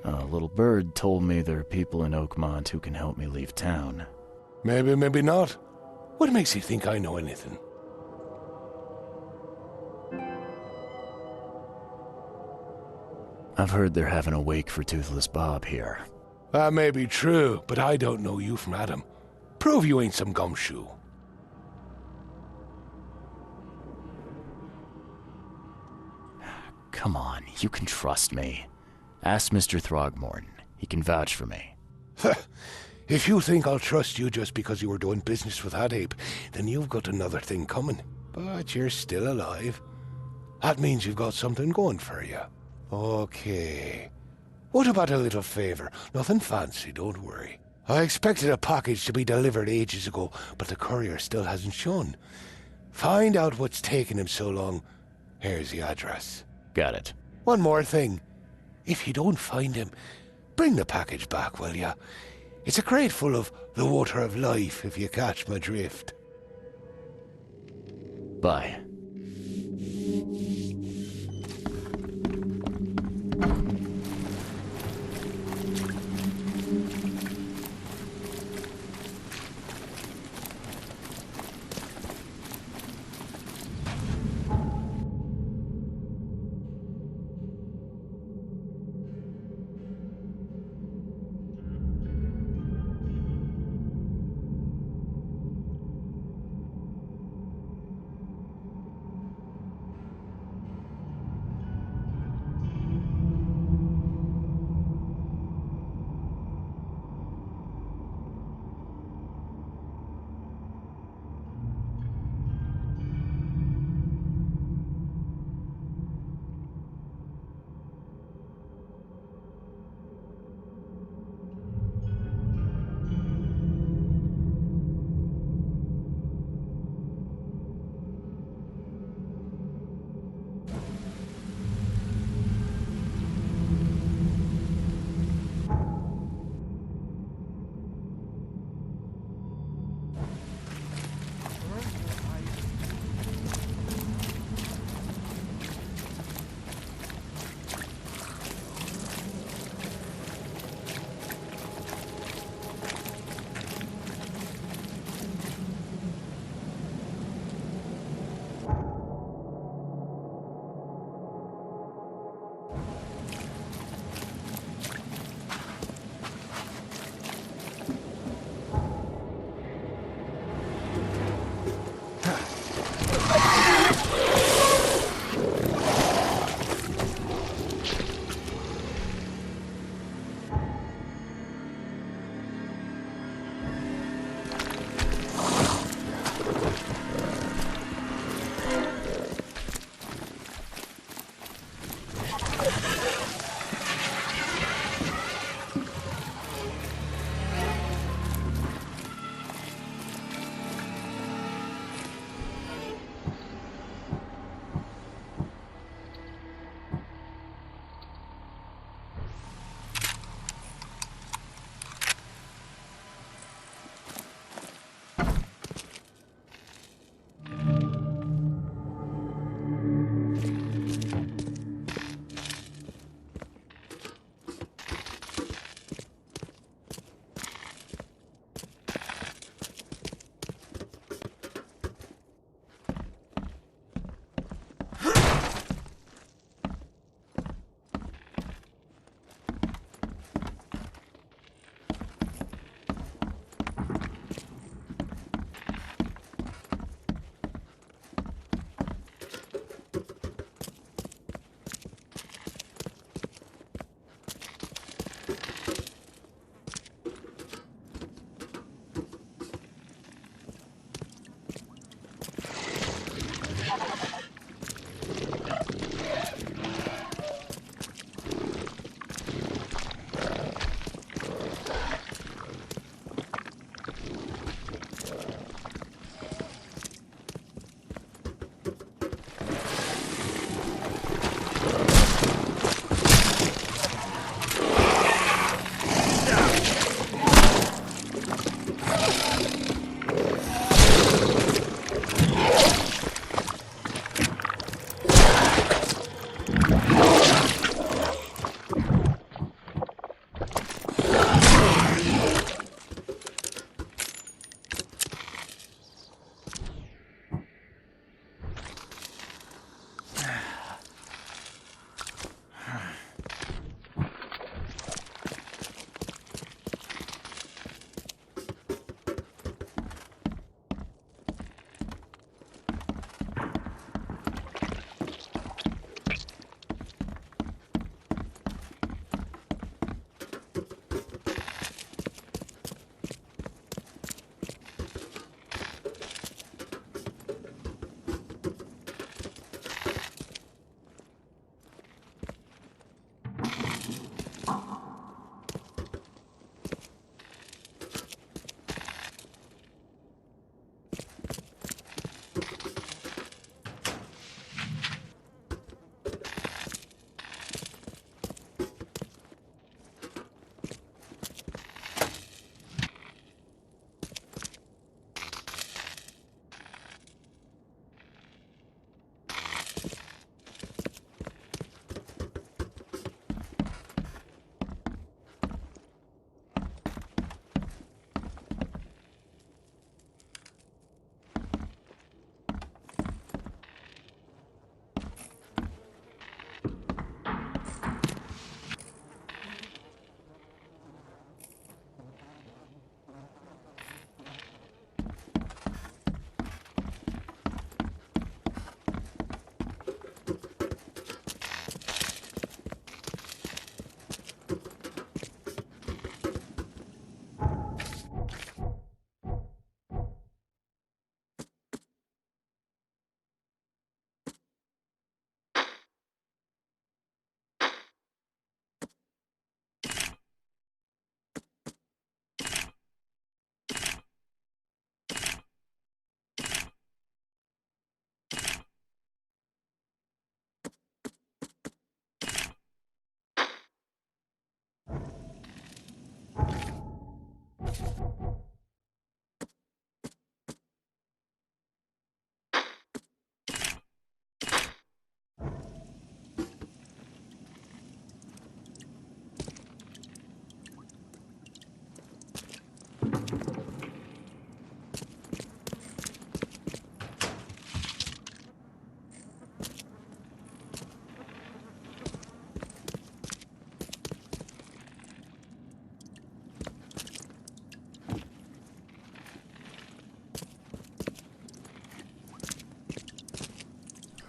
A little bird told me there are people in Oakmont who can help me leave town. Maybe, maybe not. What makes you think I know anything? I've heard they're having a wake for Toothless Bob here. That may be true, but I don't know you from Adam. Prove you ain't some gumshoe. Come on, you can trust me. Ask Mr. Throgmorton. He can vouch for me. If you think I'll trust you just because you were doing business with that ape, then you've got another thing coming. But you're still alive. That means you've got something going for you. Okay. What about a little favor? Nothing fancy, don't worry. I expected a package to be delivered ages ago, but the courier still hasn't shown. Find out what's taking him so long. Here's the address. Got it. One more thing. If you don't find him, bring the package back, will ya? It's a crate full of the water of life, if you catch my drift. Bye.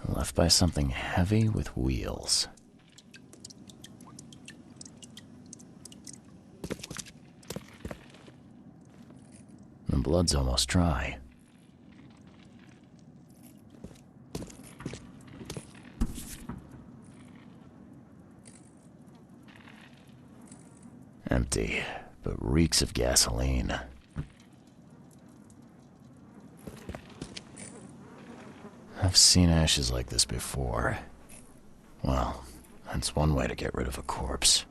Left by something heavy with wheels. The blood's almost dry. Empty, but reeks of gasoline. I've seen ashes like this before. Well, that's one way to get rid of a corpse.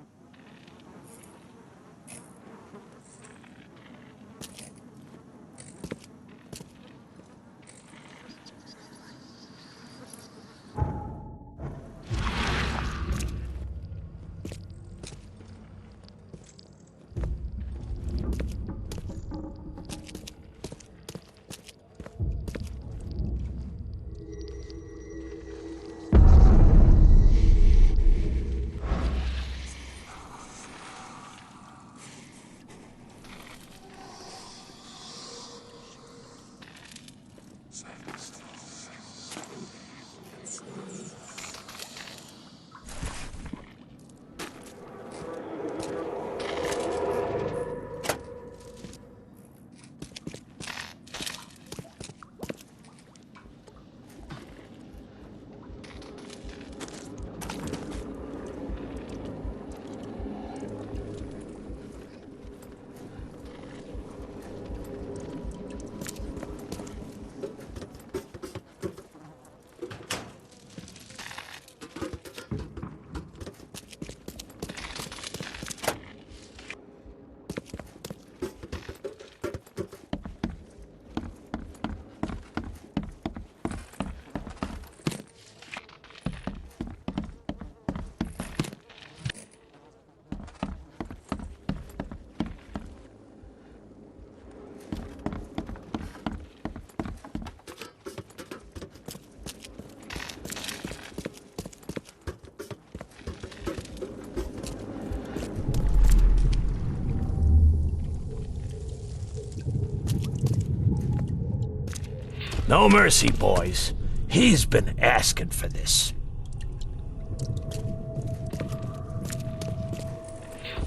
No mercy, boys. He's been asking for this.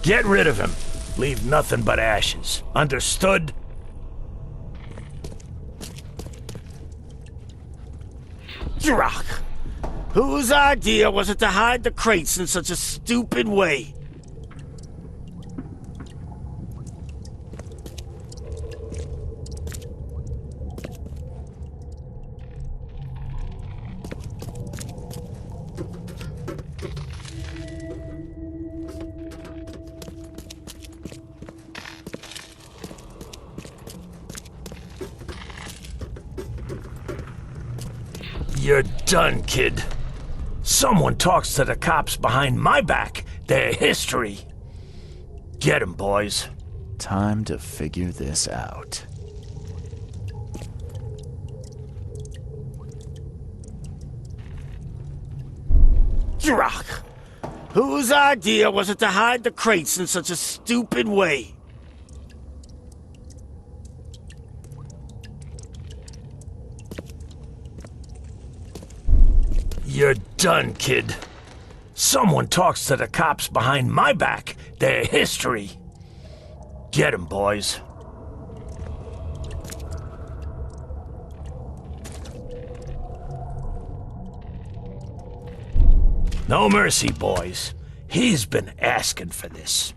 Get rid of him. Leave nothing but ashes. Understood? Drock! Whose idea was it to hide the crates in such a stupid way? You're done, kid. Someone talks to the cops behind my back. Their history. Get 'em, boys. Time to figure this out. Drock! Whose idea was it to hide the crates in such a stupid way? You're done, kid. Someone talks to the cops behind my back. Their history. Get 'em, boys. No mercy, boys. He's been asking for this.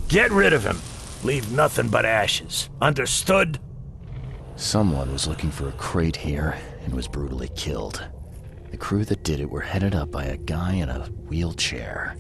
Get rid of him. Leave nothing but ashes. Understood? Someone was looking for a crate here and was brutally killed. The crew that did it were headed up by a guy in a wheelchair.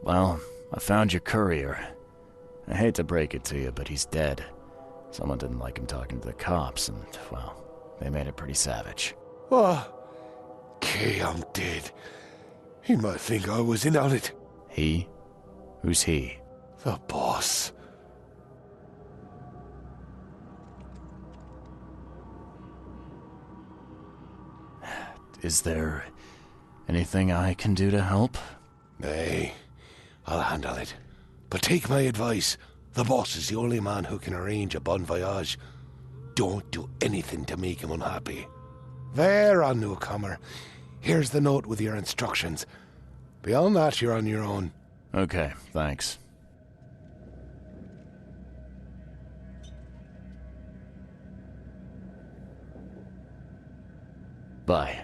Well, I found your courier. I hate to break it to you, but he's dead. Someone didn't like him talking to the cops, and, well, they made it pretty savage. What? Okay, I'm dead. He might think I was in on it. He? Who's he? The boss. Is there anything I can do to help? Nay, I'll handle it. But take my advice. The boss is the only man who can arrange a bon voyage. Don't do anything to make him unhappy. There, newcomer. Here's the note with your instructions. Beyond that, you're on your own. Okay, thanks. Bye.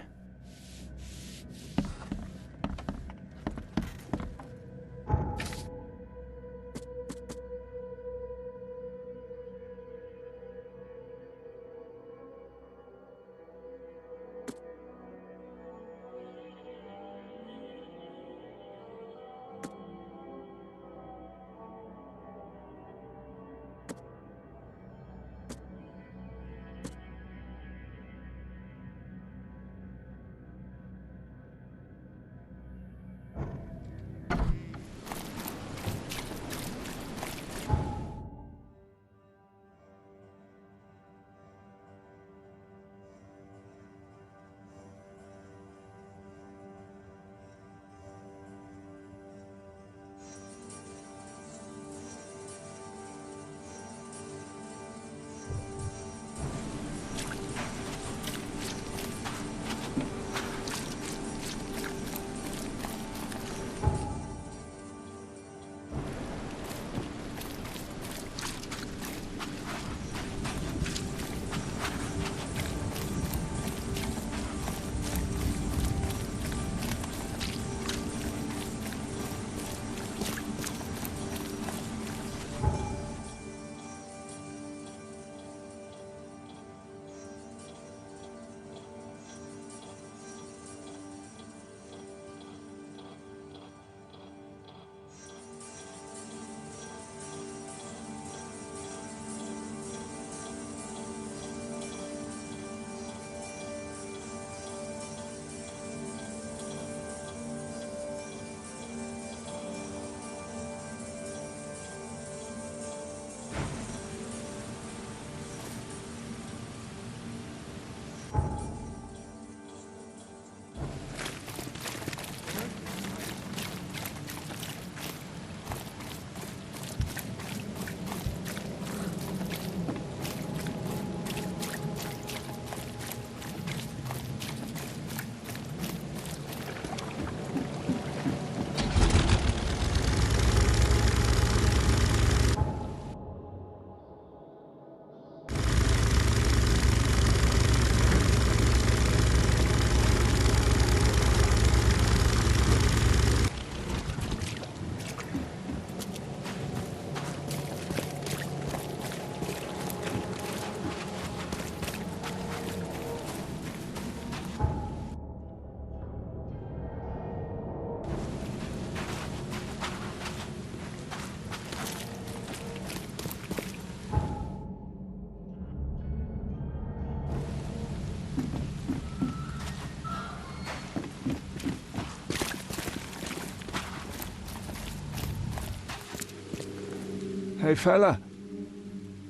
Hey fella,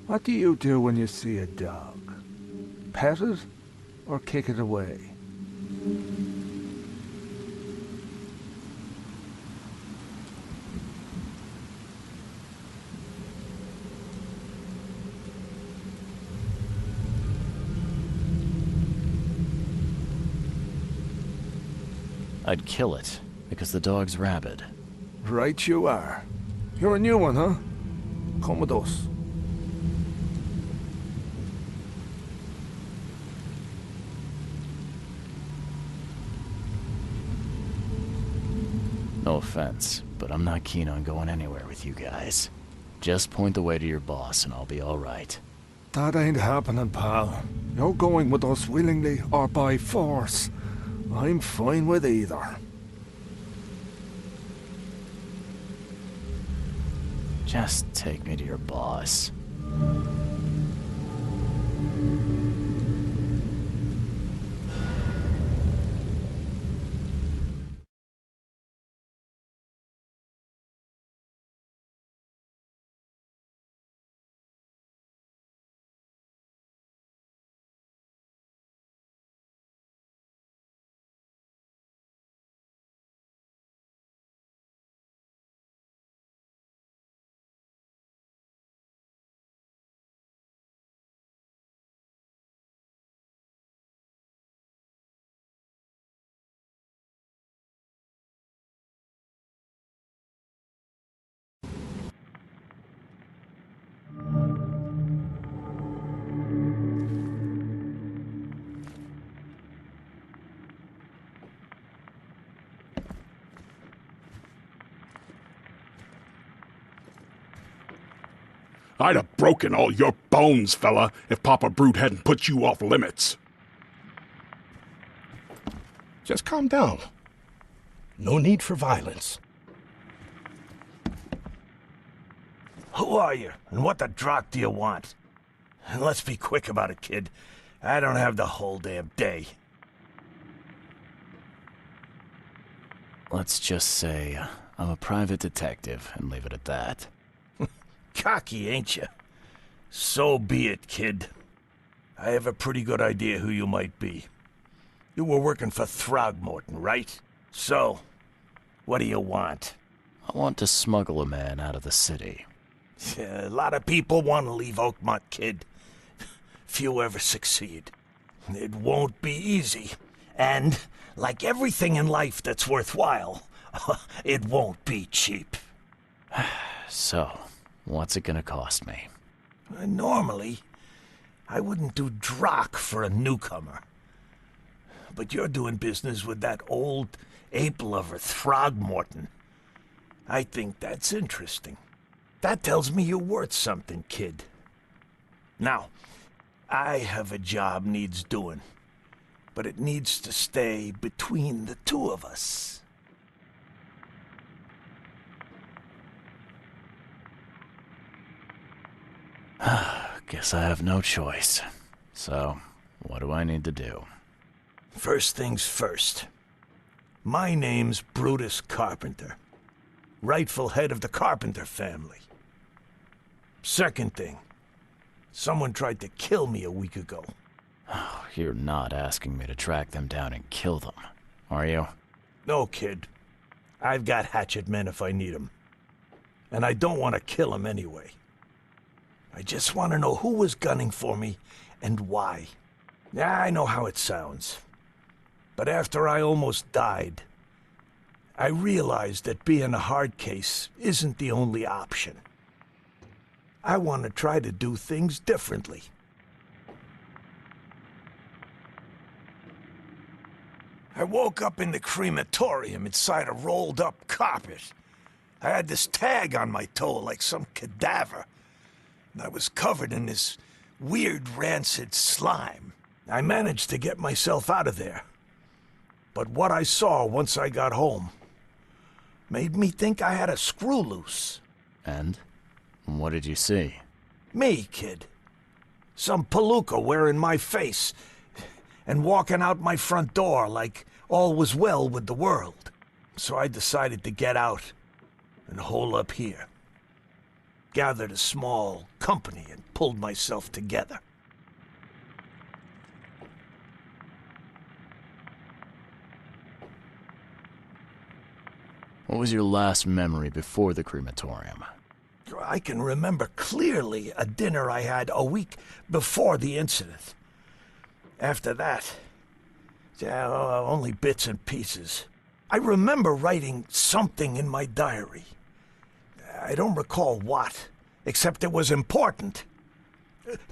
what do you do when you see a dog? Pet it or kick it away? I'd kill it, because the dog's rabid. Right you are. You're a new one, huh? Come with us. No offense, but I'm not keen on going anywhere with you guys. Just point the way to your boss and I'll be alright. That ain't happening, pal. You're going with us willingly or by force. I'm fine with either. Just take me to your boss. I'd have broken all your bones, fella, if Papa Brute hadn't put you off limits. Just calm down. No need for violence. Who are you, and what the drock do you want? And let's be quick about it, kid. I don't have the whole damn day. Let's just say I'm a private detective and leave it at that. Cocky, ain't you? So be it, kid. I have a pretty good idea who you might be. You were working for Throgmorton, right? So, what do you want? I want to smuggle a man out of the city. A lot of people want to leave Oakmont, kid. Few ever succeed. It won't be easy. And, like everything in life that's worthwhile, it won't be cheap. So, what's it gonna cost me? Normally, I wouldn't do drock for a newcomer. But you're doing business with that old ape-lover Throgmorton. I think that's interesting. That tells me you're worth something, kid. Now, I have a job needs doing, but it needs to stay between the two of us. Guess I have no choice. So, what do I need to do? First things first. My name's Brutus Carpenter, rightful head of the Carpenter family. Second thing, someone tried to kill me a week ago. Oh, you're not asking me to track them down and kill them, are you? No, kid. I've got hatchet men if I need them. And I don't want to kill them anyway. I just want to know who was gunning for me and why. Yeah, I know how it sounds. But after I almost died, I realized that being a hard case isn't the only option. I want to try to do things differently. I woke up in the crematorium inside a rolled-up carpet. I had this tag on my toe like some cadaver, and I was covered in this weird rancid slime. I managed to get myself out of there. But what I saw once I got home made me think I had a screw loose. And? What did you see? Me, kid. Some palooka wearing my face and walking out my front door like all was well with the world. So I decided to get out and hole up here. Gathered a small company and pulled myself together. What was your last memory before the crematorium? I can remember clearly a dinner I had a week before the incident. After that, only bits and pieces. I remember writing something in my diary. I don't recall what, except it was important.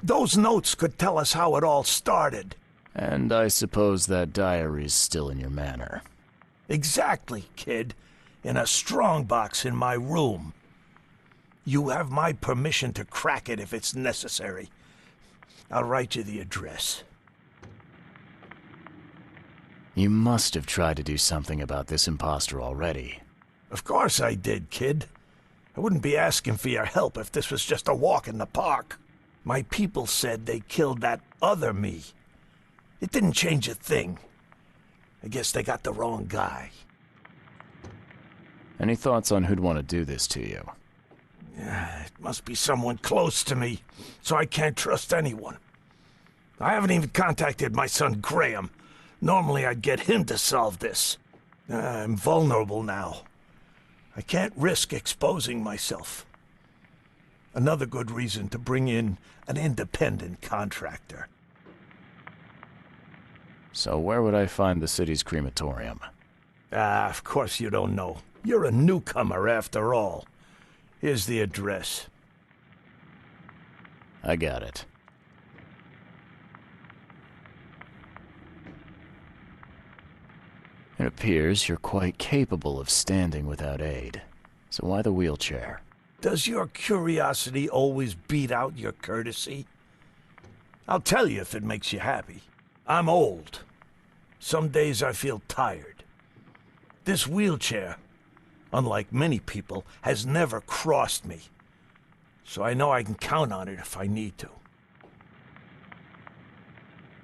Those notes could tell us how it all started. And I suppose that diary's still in your manor. Exactly, kid. In a strongbox in my room. You have my permission to crack it if it's necessary. I'll write you the address. You must have tried to do something about this imposter already. Of course I did, kid. I wouldn't be asking for your help if this was just a walk in the park. My people said they killed that other me. It didn't change a thing. I guess they got the wrong guy. Any thoughts on who'd want to do this to you? It must be someone close to me, so I can't trust anyone. I haven't even contacted my son Graham. Normally I'd get him to solve this. I'm vulnerable now. I can't risk exposing myself. Another good reason to bring in an independent contractor. So where would I find the city's crematorium? Of course you don't know. You're a newcomer after all. Here's the address. I got it. It appears you're quite capable of standing without aid. So why the wheelchair? Does your curiosity always beat out your courtesy? I'll tell you if it makes you happy. I'm old. Some days I feel tired. This wheelchair, unlike many people, has never crossed me. So I know I can count on it if I need to.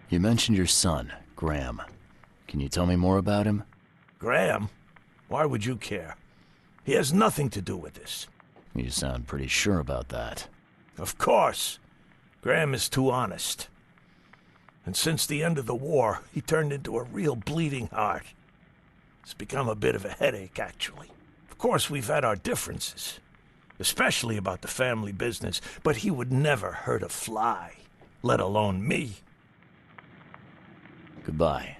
You mentioned your son, Graham. Can you tell me more about him? Graham? Why would you care? He has nothing to do with this. You sound pretty sure about that. Of course. Graham is too honest. And since the end of the war, he turned into a real bleeding heart. It's become a bit of a headache, actually. Of course, we've had our differences, especially about the family business, but he would never hurt a fly, let alone me. Goodbye.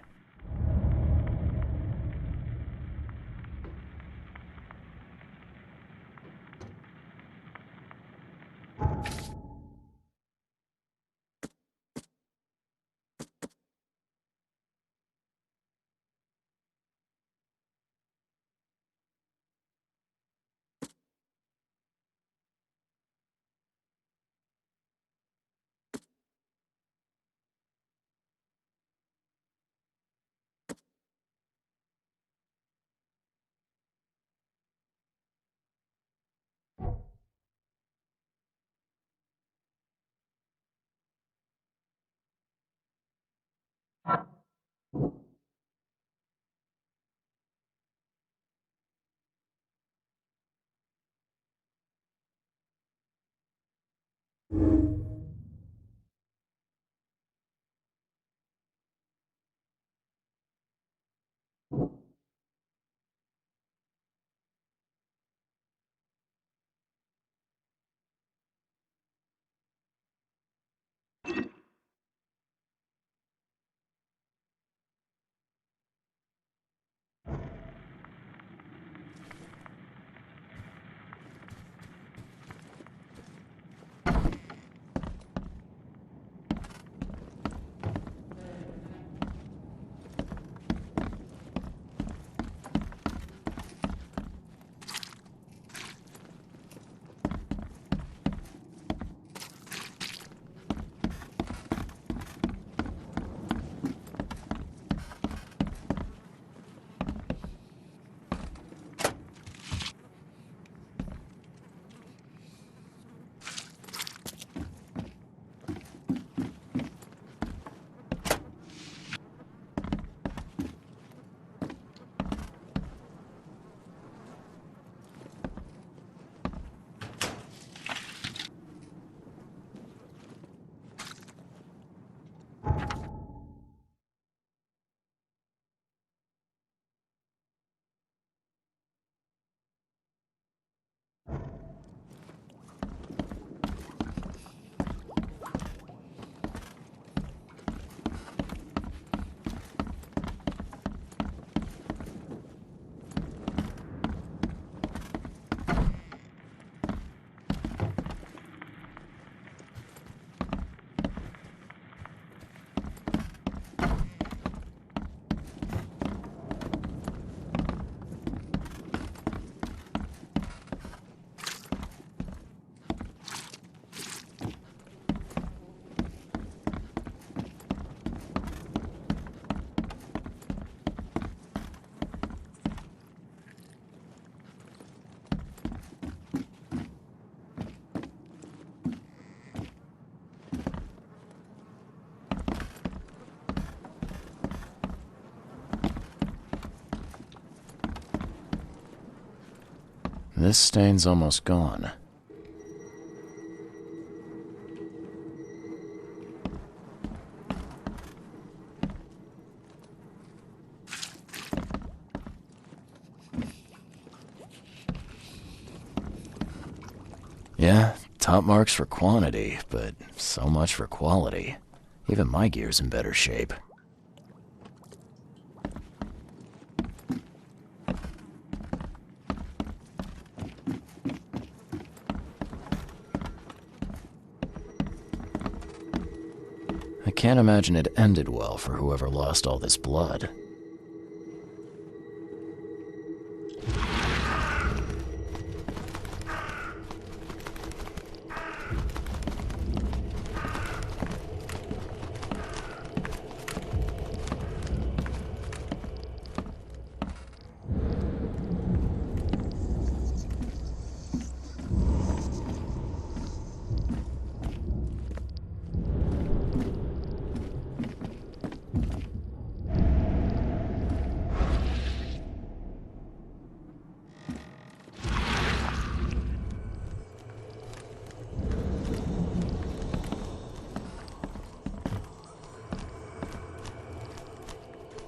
this stain's almost gone. Yeah, top marks for quantity, but so much for quality. Even my gear's in better shape. I can't imagine it ended well for whoever lost all this blood.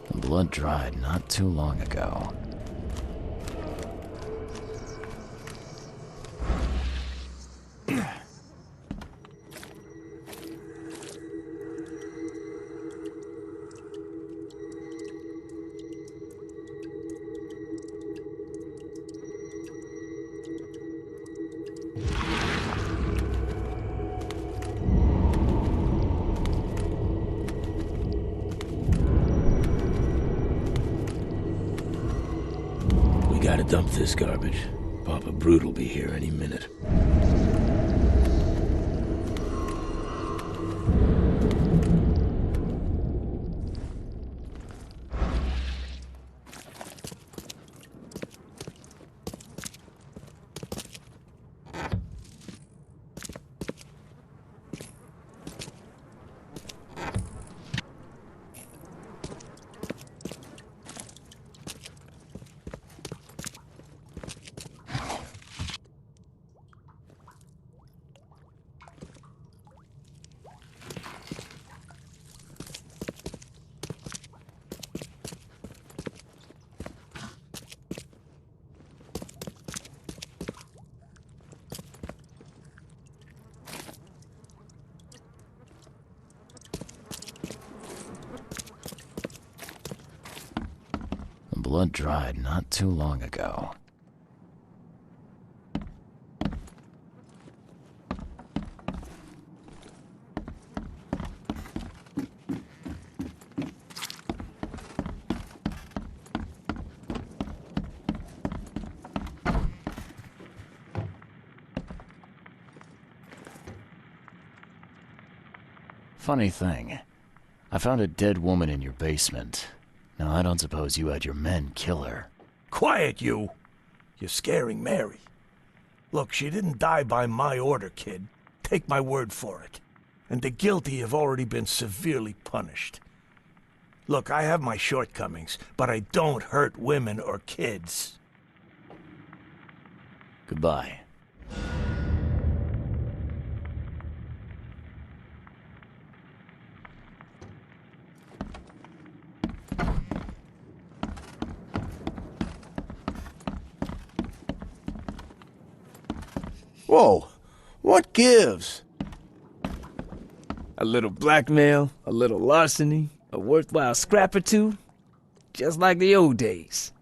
The blood dried not too long ago. We gotta dump this garbage. Papa Brute will be here any minute. The blood dried not too long ago. Funny thing, I found a dead woman in your basement. Now, I don't suppose you had your men kill her. Quiet, you! You're scaring Mary. Look, she didn't die by my order, kid. Take my word for it. And the guilty have already been severely punished. Look, I have my shortcomings, but I don't hurt women or kids. Goodbye. Whoa, what gives? A little blackmail, a little larceny, a worthwhile scrap or two. Just like the old days.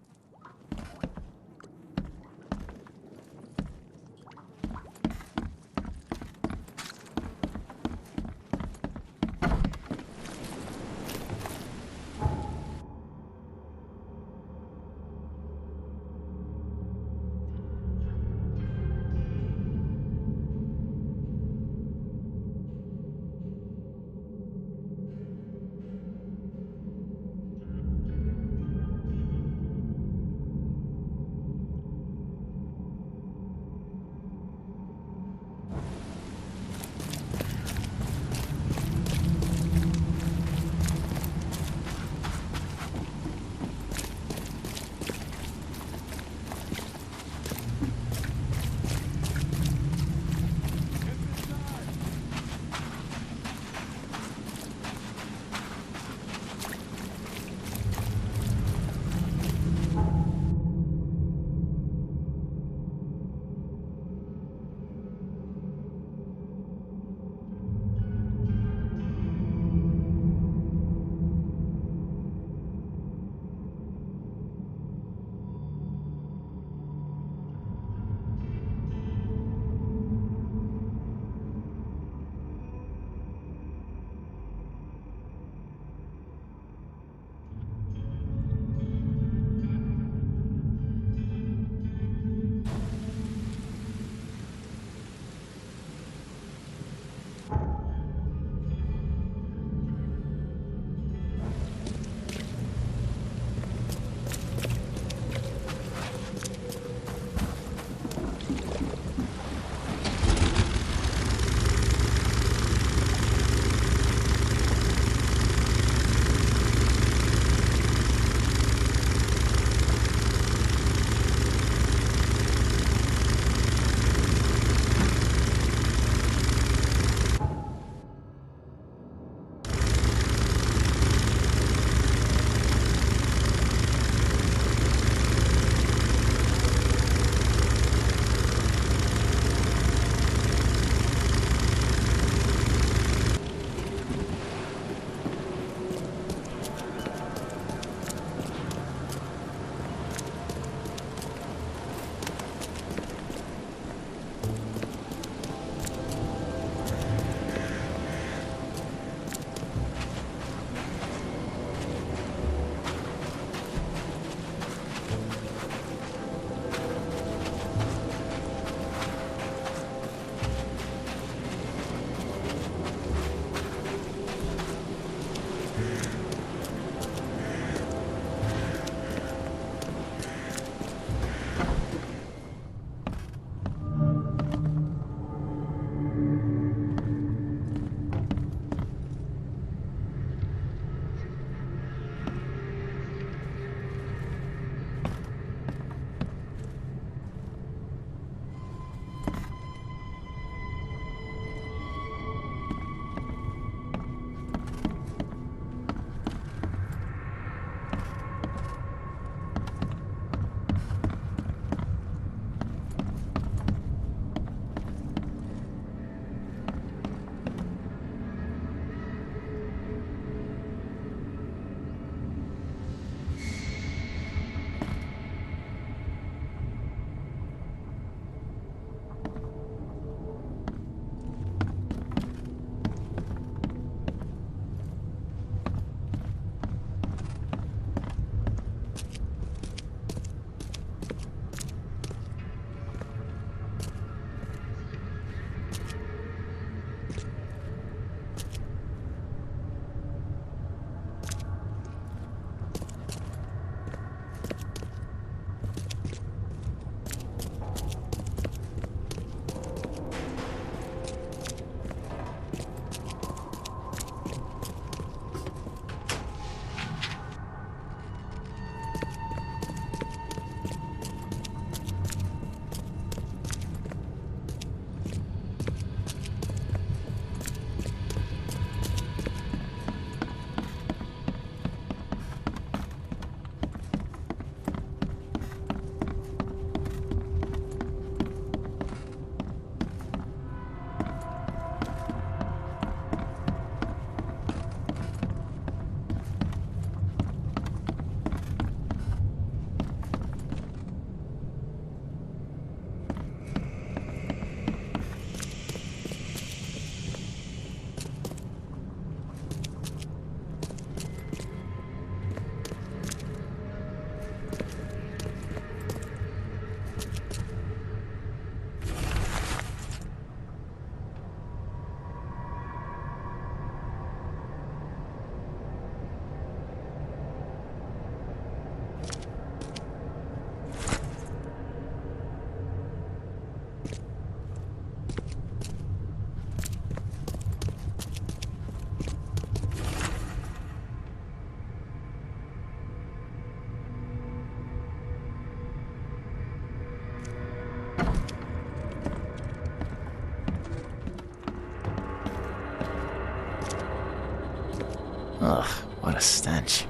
Ugh, what a stench.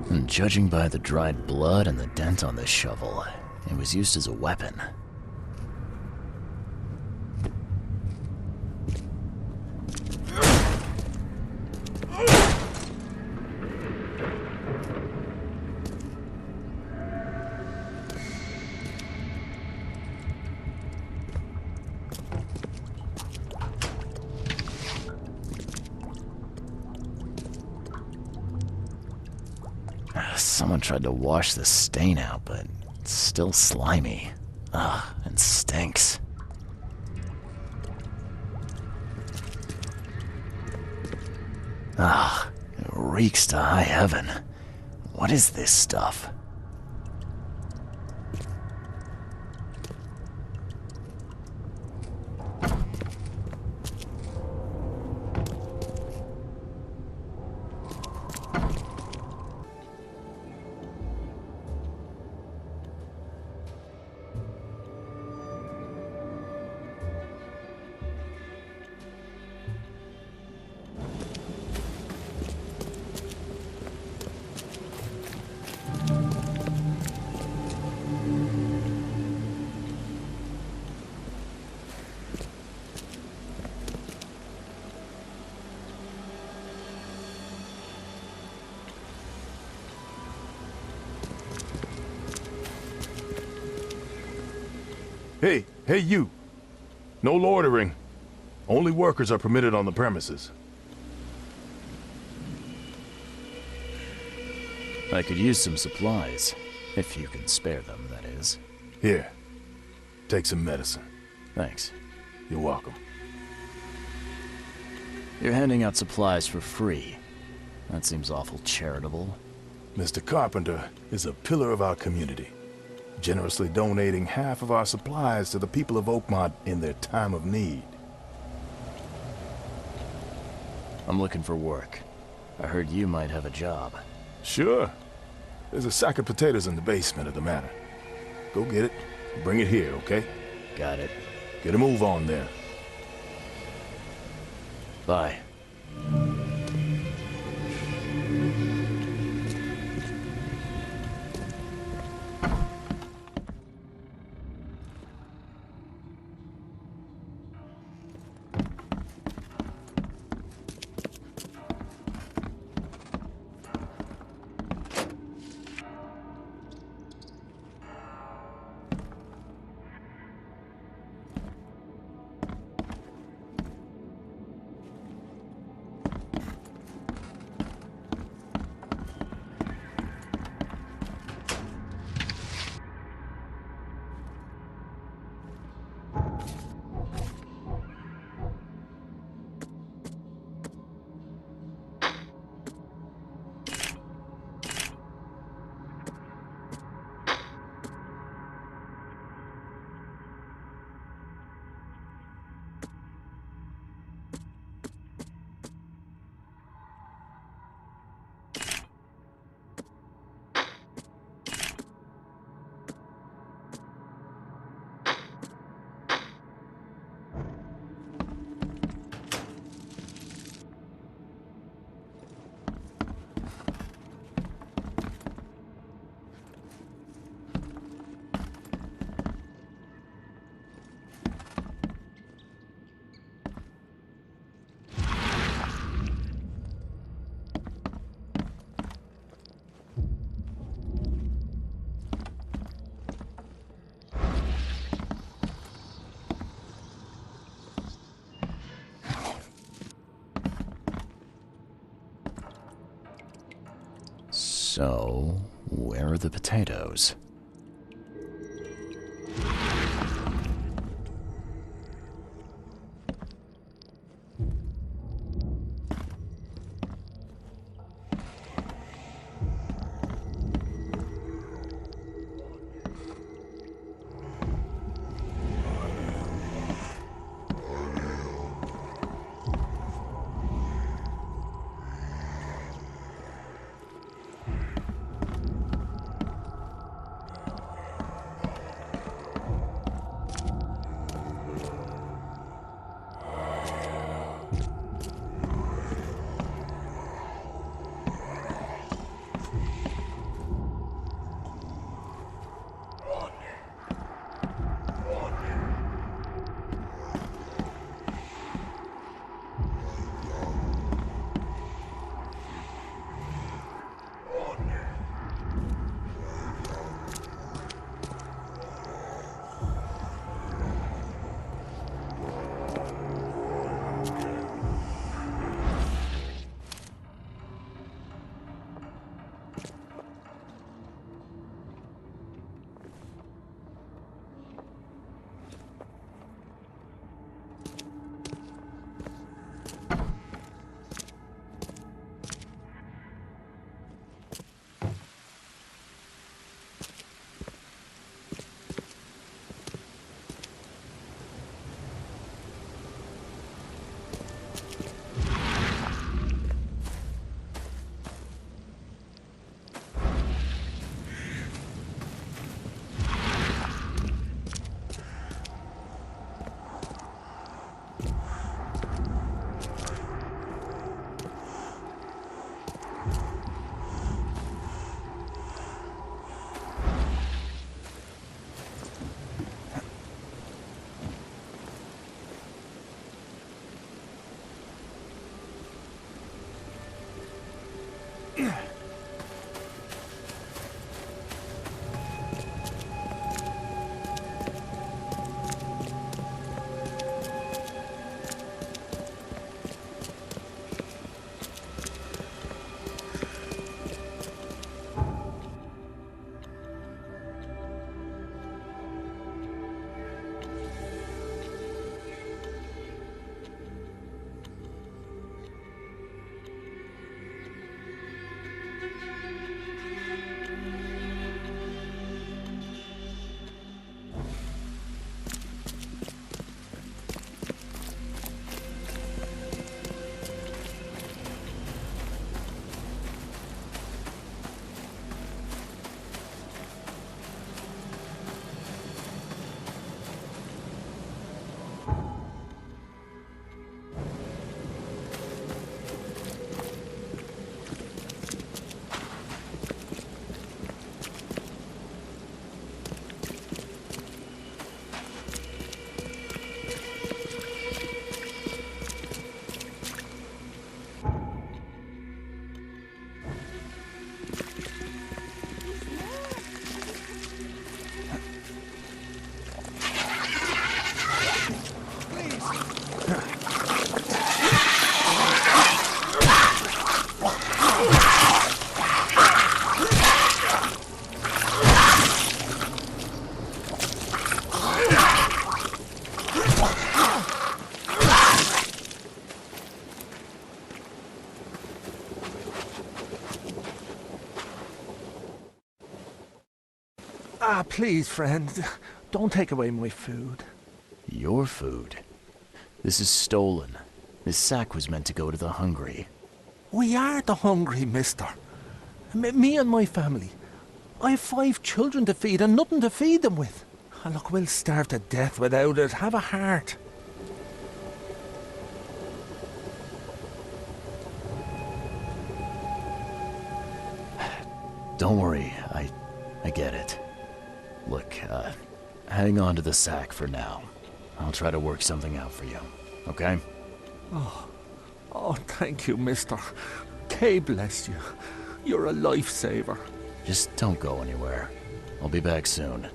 And judging by the dried blood and the dent on this shovel, it was used as a weapon. Someone tried to wash the stain out, but it's still slimy. Ugh, and stinks. Ugh, it reeks to high heaven. What is this stuff? Hey you! No loitering. Only workers are permitted on the premises. I could use some supplies. If you can spare them, that is. Here. Take some medicine. Thanks. You're welcome. You're handing out supplies for free. That seems awful charitable. Mr. Carpenter is a pillar of our community, generously donating half of our supplies to the people of Oakmont in their time of need. I'm looking for work. I heard you might have a job. Sure. There's a sack of potatoes in the basement of the manor. Go get it. Bring it here, okay? Got it. Get a move on there. Bye. So, where are the potatoes? Ah, please, friend. Don't take away my food. Your food? This is stolen. This sack was meant to go to the hungry. We are the hungry, mister. Me and my family. I have 5 children to feed and nothing to feed them with. And look, we'll starve to death without it. Have a heart. Don't worry, I get it. Look, hang on to the sack for now. I'll try to work something out for you, okay? Oh, thank you, mister. Kay bless you. You're a lifesaver. Just don't go anywhere. I'll be back soon.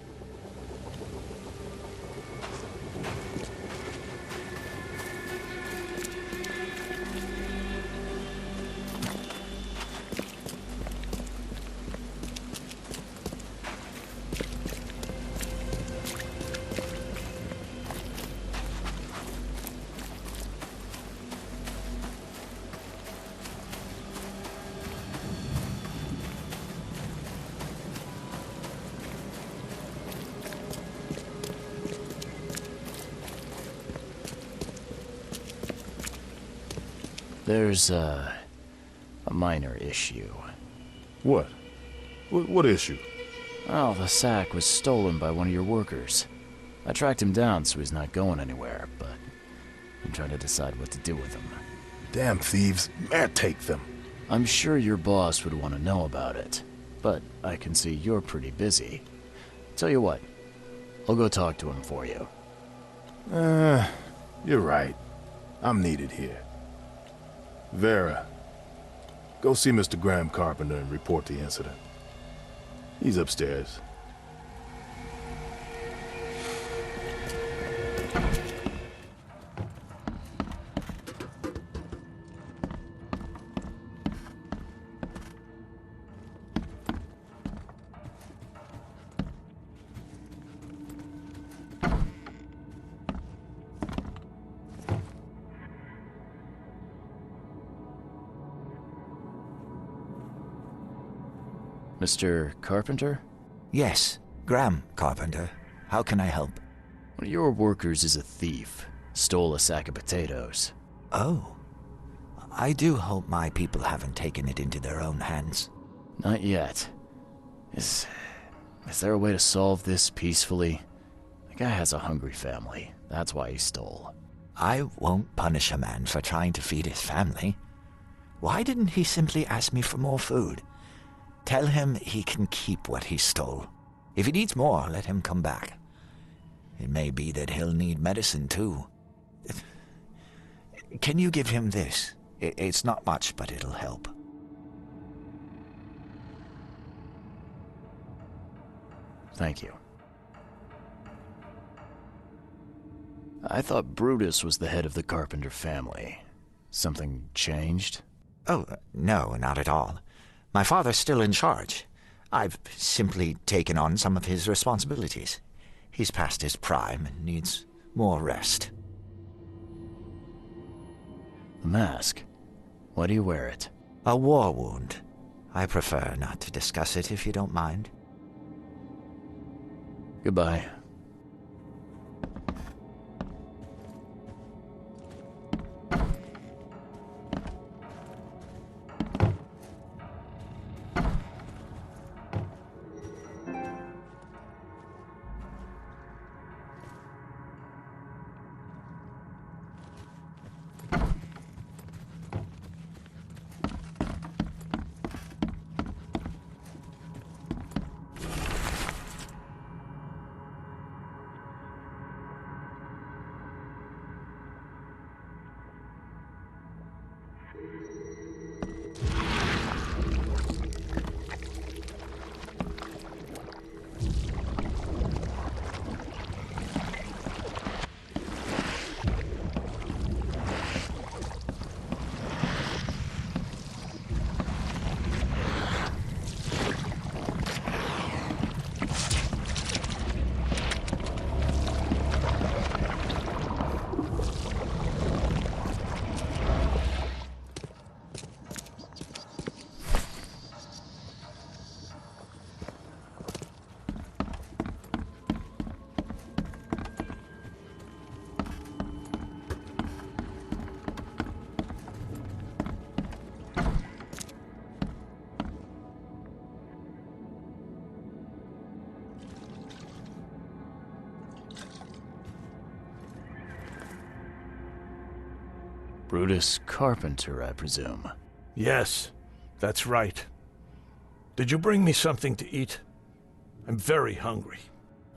There's a minor issue. What? What issue? Oh, the sack was stolen by one of your workers. I tracked him down so he's not going anywhere, but I'm trying to decide what to do with him. Damn thieves. Man, take them. I'm sure your boss would want to know about it, but I can see you're pretty busy. Tell you what, I'll go talk to him for you. You're right. I'm needed here. Vera, go see Mr. Graham Carpenter and report the incident. He's upstairs. Mr. Carpenter? Yes, Graham Carpenter. How can I help? One of your workers is a thief. Stole a sack of potatoes. Oh. I do hope my people haven't taken it into their own hands. Not yet. Is there a way to solve this peacefully? The guy has a hungry family. That's why he stole. I won't punish a man for trying to feed his family. Why didn't he simply ask me for more food? Tell him he can keep what he stole. If he needs more, let him come back. It may be that he'll need medicine too. Can you give him this? It's not much, but it'll help. Thank you. I thought Brutus was the head of the Carpenter family. Something changed? Oh, no, not at all. My father's still in charge. I've simply taken on some of his responsibilities. He's past his prime and needs more rest. The mask. Why do you wear it? A war wound. I prefer not to discuss it if you don't mind. Goodbye. Brutus Carpenter, I presume. Yes, that's right. Did you bring me something to eat? I'm very hungry.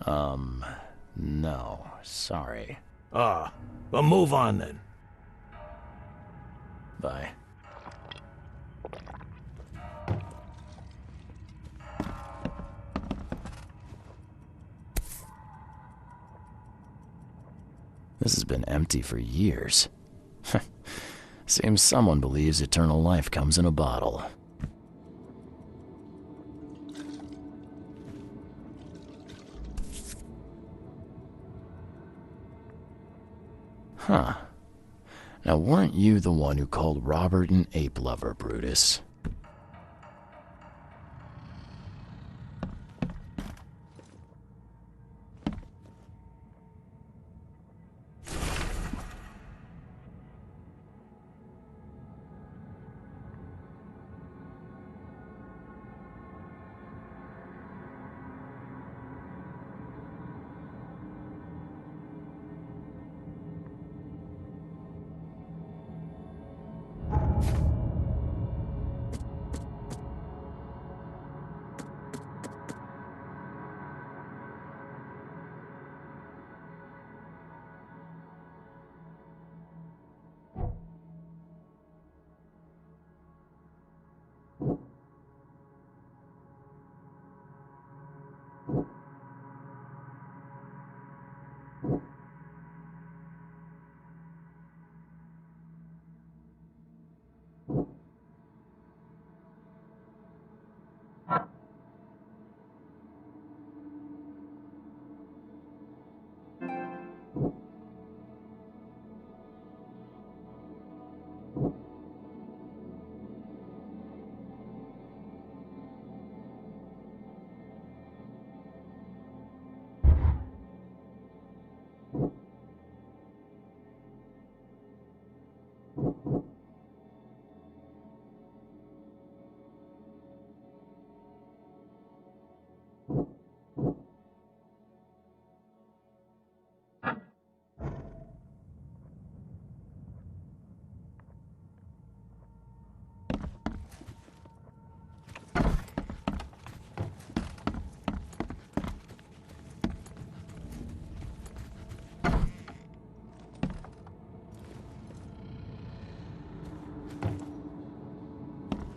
No, sorry. Ah, well, move on then. Bye. This has been empty for years. Seems someone believes eternal life comes in a bottle. Huh. Now, weren't you the one who called Robert an ape lover, Brutus?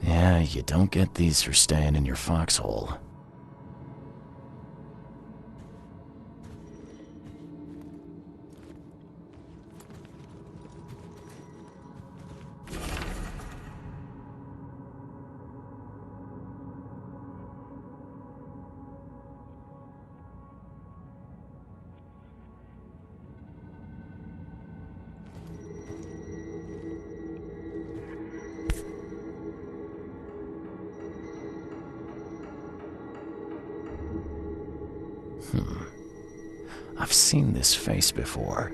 Yeah, you don't get these for staying in your foxhole. I've seen this face before.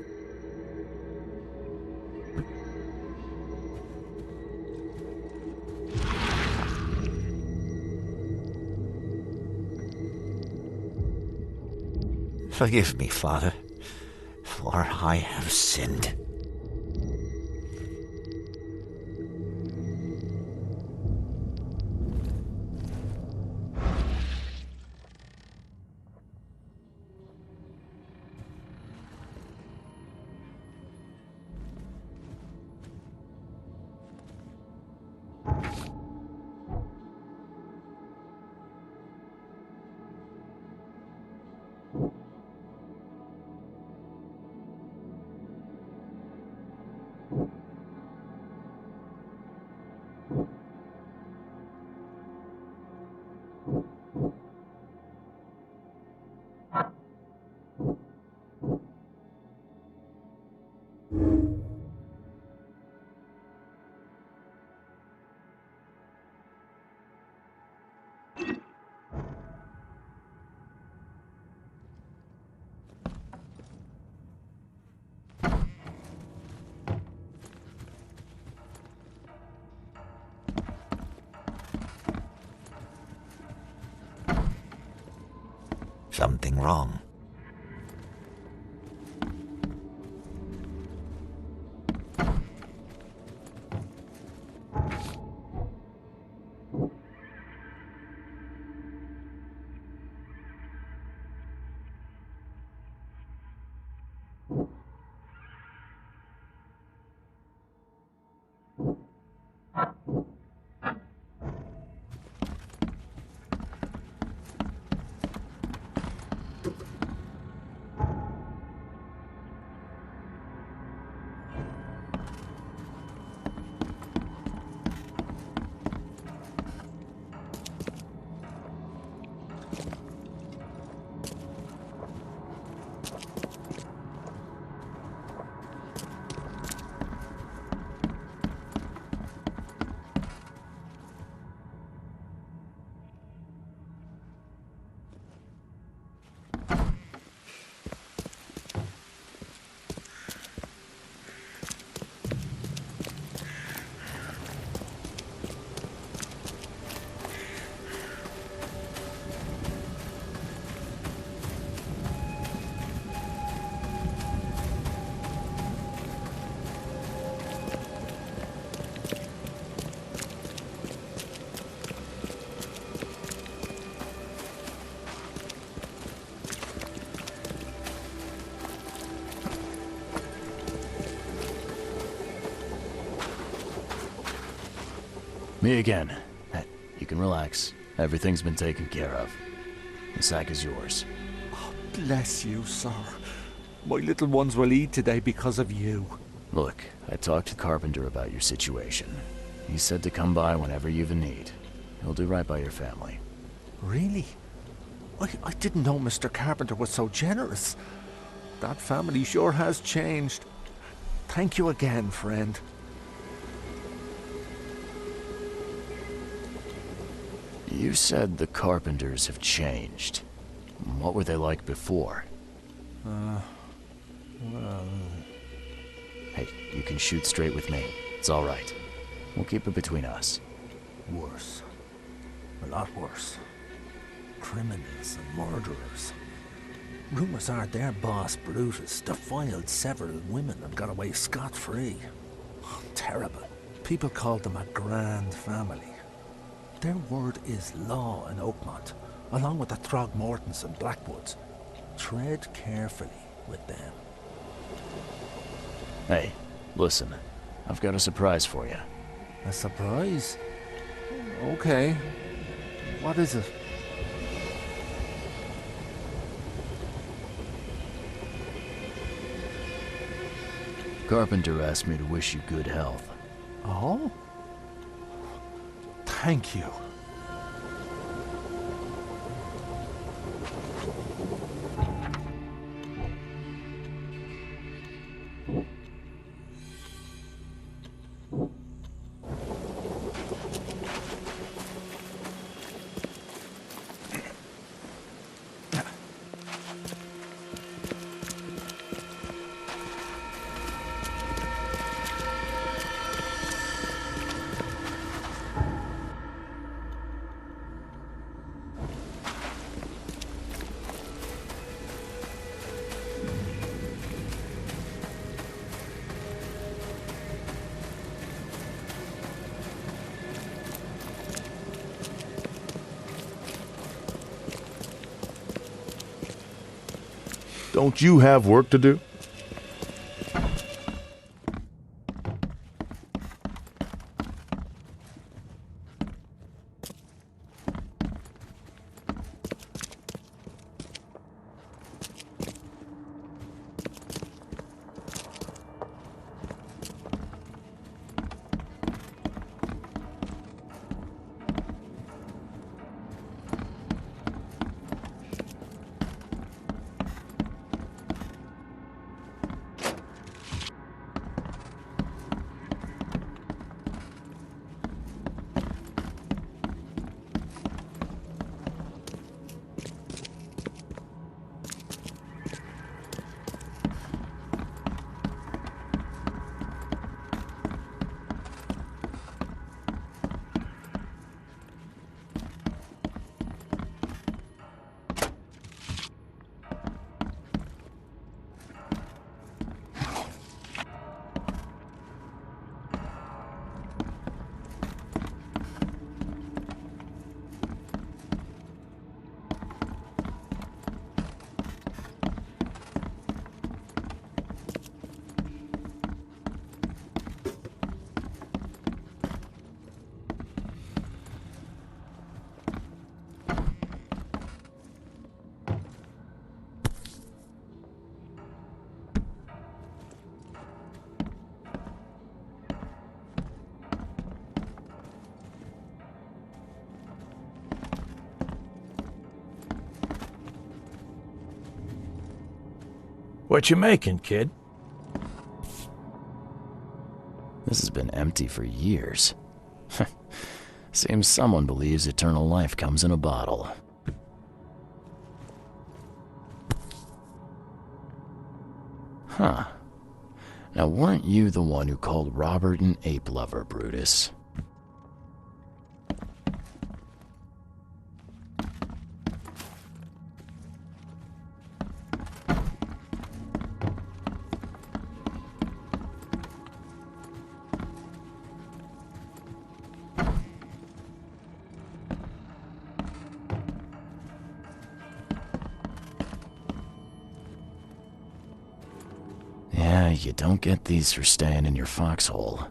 Forgive me, Father, for I have sinned. Something wrong. Me again. You can relax. Everything's been taken care of. The sack is yours. Bless you, sir. My little ones will eat today because of you. Look, I talked to Carpenter about your situation. He said to come by whenever you've a need. He'll do right by your family. Really? I didn't know Mr. Carpenter was so generous. That family sure has changed. Thank you again, friend. You said the Carpenters have changed. What were they like before? Well... Hey, you can shoot straight with me. It's all right. We'll keep it between us. Worse. A lot worse. Criminals and murderers. Rumors are their boss, Brutus, defiled several women and got away scot-free. Oh, terrible. People called them a grand family. Their word is law in Oakmont, along with the Throgmortons and Blackwoods. Tread carefully with them. Hey, listen. I've got a surprise for you. A surprise? Okay. What is it? Carpenter asked me to wish you good health. Oh? Thank you. Don't you have work to do? What you making, kid? This has been empty for years. Seems someone believes eternal life comes in a bottle. Huh. Now, weren't you the one who called Robert an ape lover, Brutus? Yeah, you don't get these for staying in your foxhole.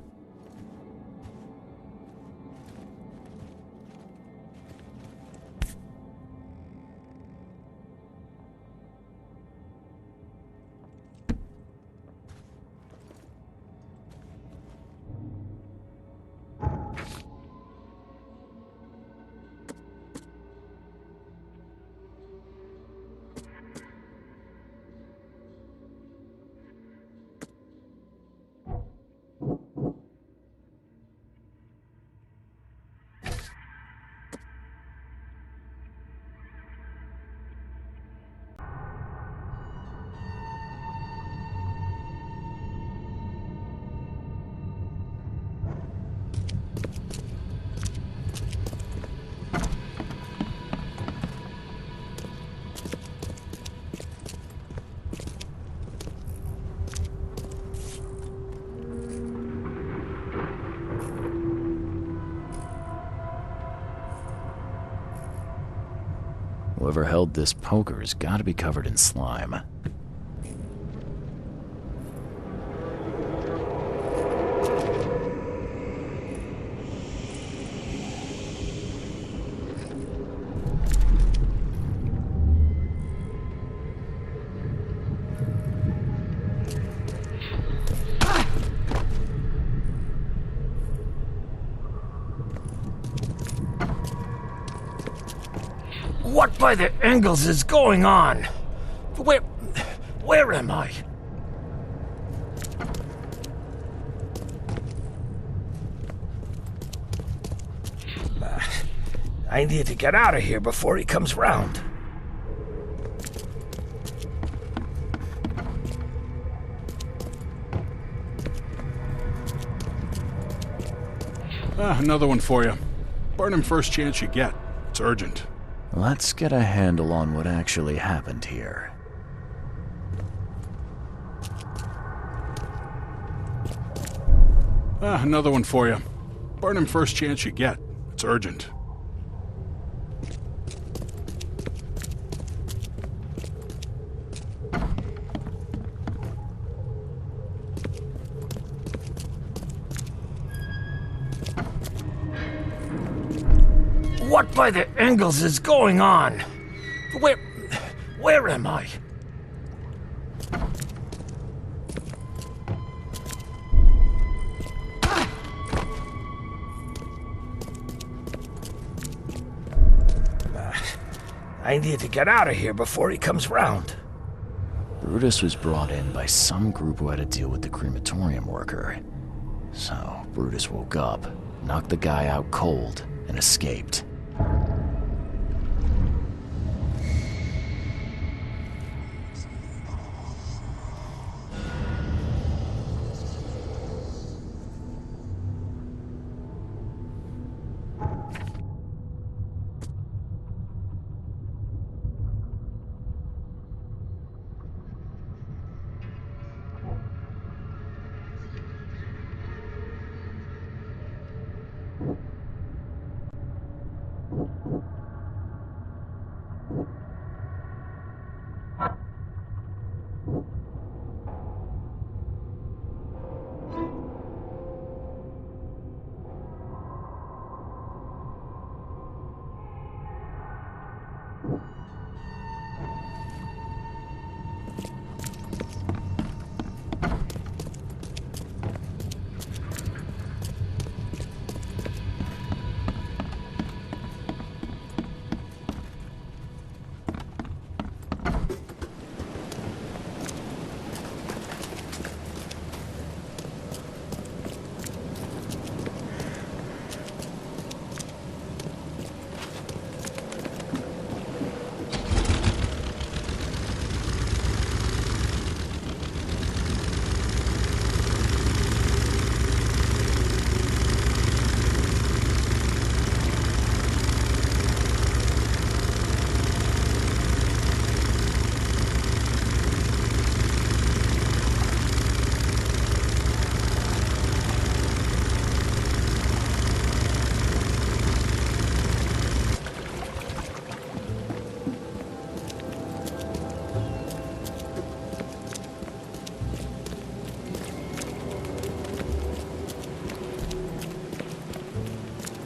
Whoever held this poker has got to be covered in slime. What by the Engels is going on? Where am I? I need to get out of here before he comes round. Another one for you. Burn him first chance you get. It's urgent. Let's get a handle on what actually happened here. Another one for you. Burn him first chance you get. It's urgent. What by the angles is going on? Where am I? I need to get out of here before he comes round. Brutus was brought in by some group who had to deal with the crematorium worker. So, Brutus woke up, knocked the guy out cold, and escaped.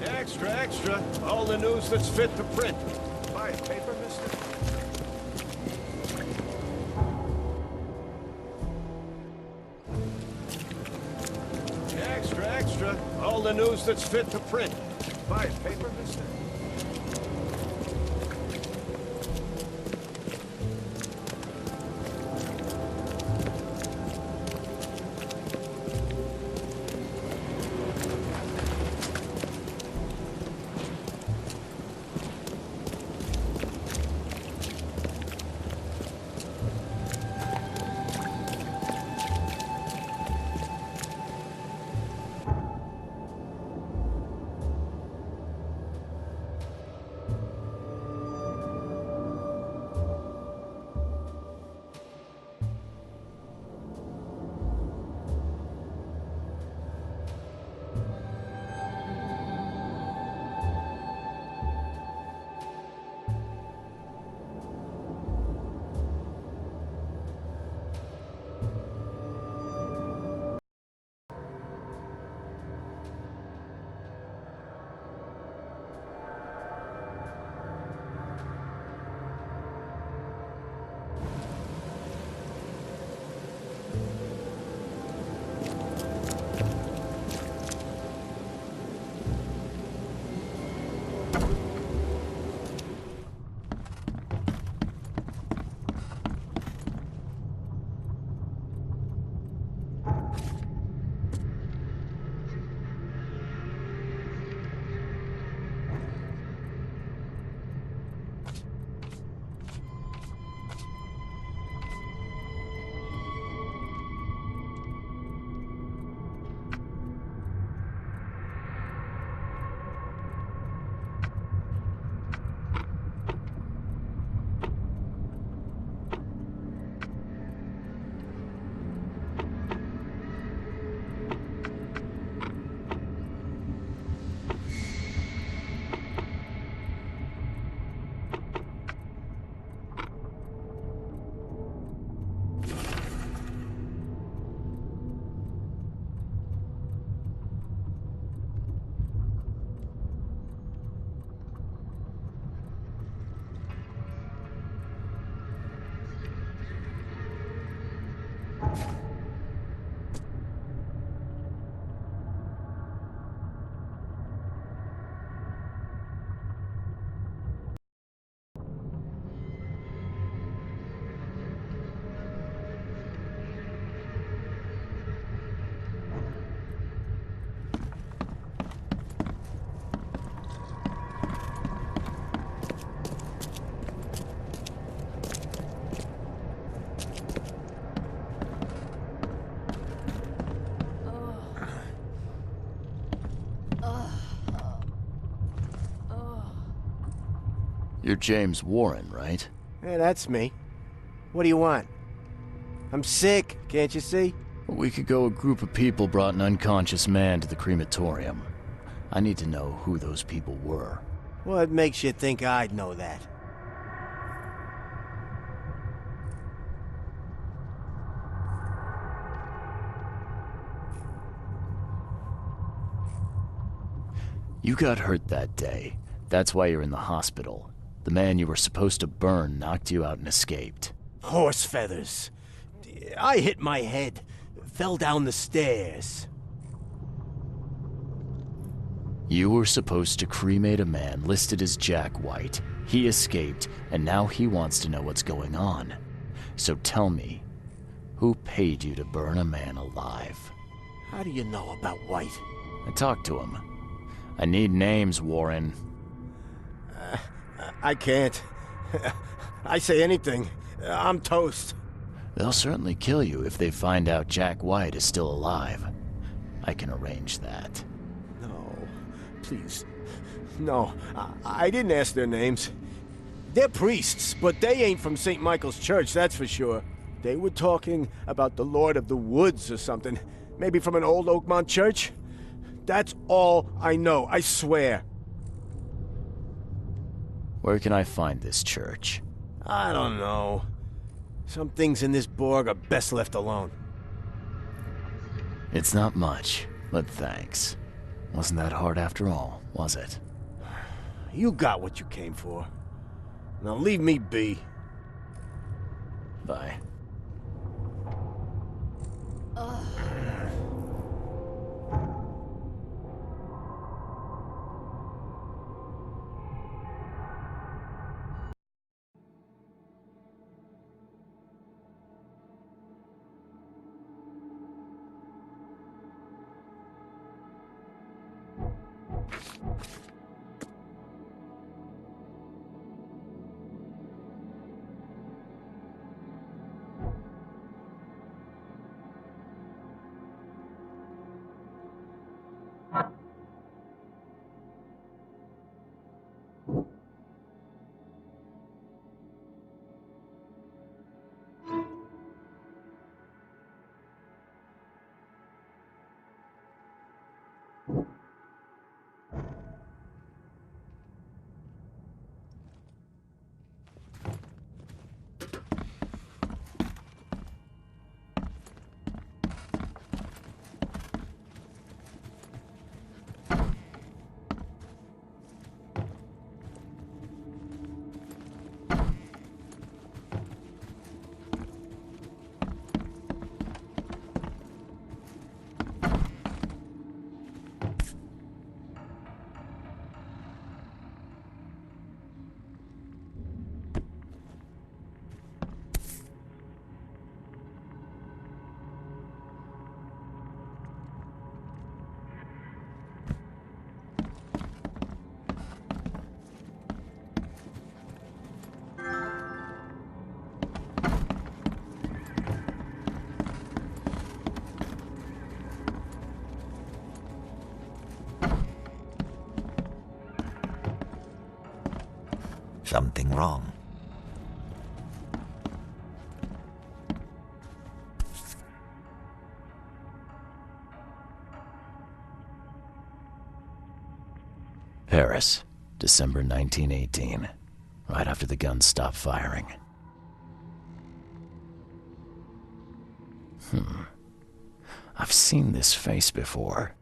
Extra, extra. All the news that's fit to print. Buy a paper, mister? Extra, extra. All the news that's fit to print. Buy a paper, mister? You're James Warren, right? Yeah, that's me. What do you want? I'm sick, can't you see? A week ago, a group of people brought an unconscious man to the crematorium. I need to know who those people were. What makes you think I'd know that? You got hurt that day. That's why you're in the hospital. The man you were supposed to burn knocked you out and escaped. Horse feathers. I hit my head. Fell down the stairs. You were supposed to cremate a man listed as Jack White. He escaped, and now he wants to know what's going on. So tell me, who paid you to burn a man alive? How do you know about White? I talked to him. I need names, Warren. I can't. I say anything. I'm toast. They'll certainly kill you if they find out Jack White is still alive. I can arrange that. No, please. No, I didn't ask their names. They're priests, but they ain't from St. Michael's Church, that's for sure. They were talking about the Lord of the Woods or something. Maybe from an old Oakmont church? That's all I know, I swear. Where can I find this church? I don't know. Some things in this Borg are best left alone. It's not much, but thanks. Wasn't that hard after all, was it? You got what you came for. Now leave me be. Bye. Something wrong. Paris, December 1918. Right after the guns stopped firing. I've seen this face before.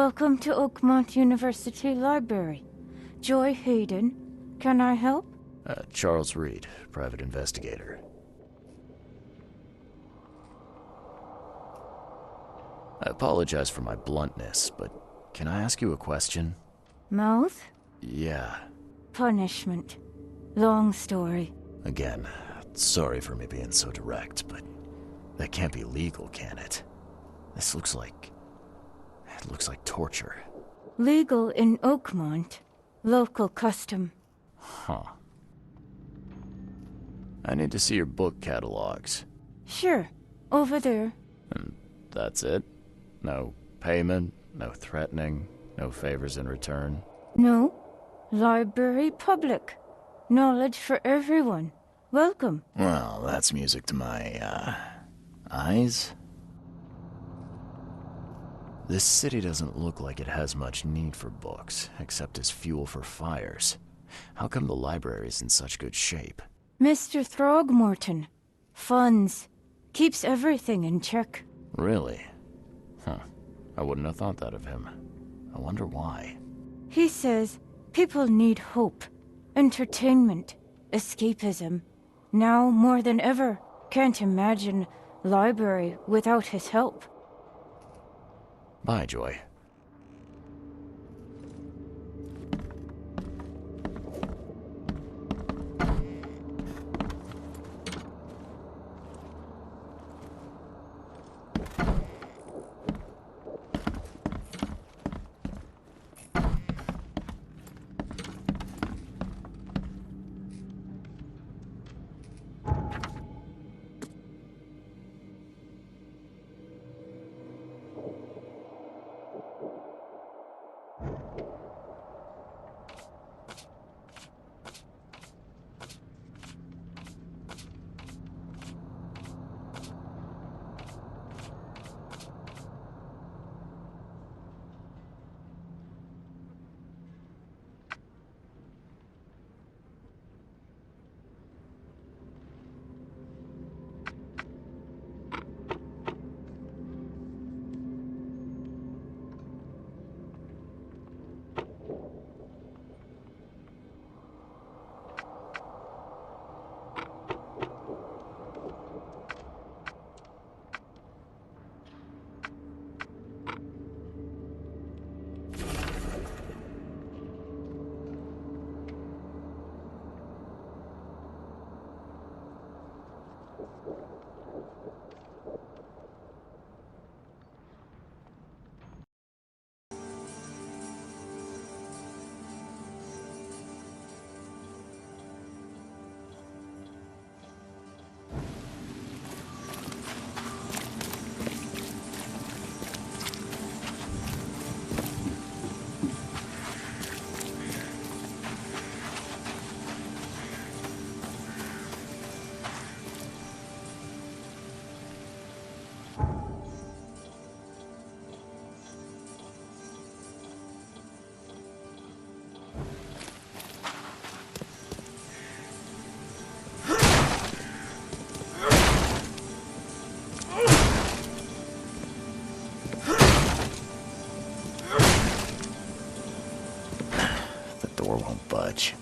Welcome to Oakmont University Library. Joy Hayden. Can I help? Charles Reed, private investigator. I apologize for my bluntness, but can I ask you a question? Mouth? Yeah. Punishment. Long story. Again, sorry for me being so direct, but that can't be legal, can it? This looks like... it looks like torture. Legal in Oakmont. Local custom. Huh. I need to see your book catalogs. Sure. Over there. And that's it? No payment, no threatening, no favors in return? No. Library public. Knowledge for everyone. Welcome. Well, that's music to my, eyes. This city doesn't look like it has much need for books, except as fuel for fires. How come the library's in such good shape? Mr. Throgmorton. Funds. Keeps everything in check. Really? Huh. I wouldn't have thought that of him. I wonder why. He says people need hope, entertainment, escapism. Now more than ever, can't imagine library without his help. Bye, Joy. Budge.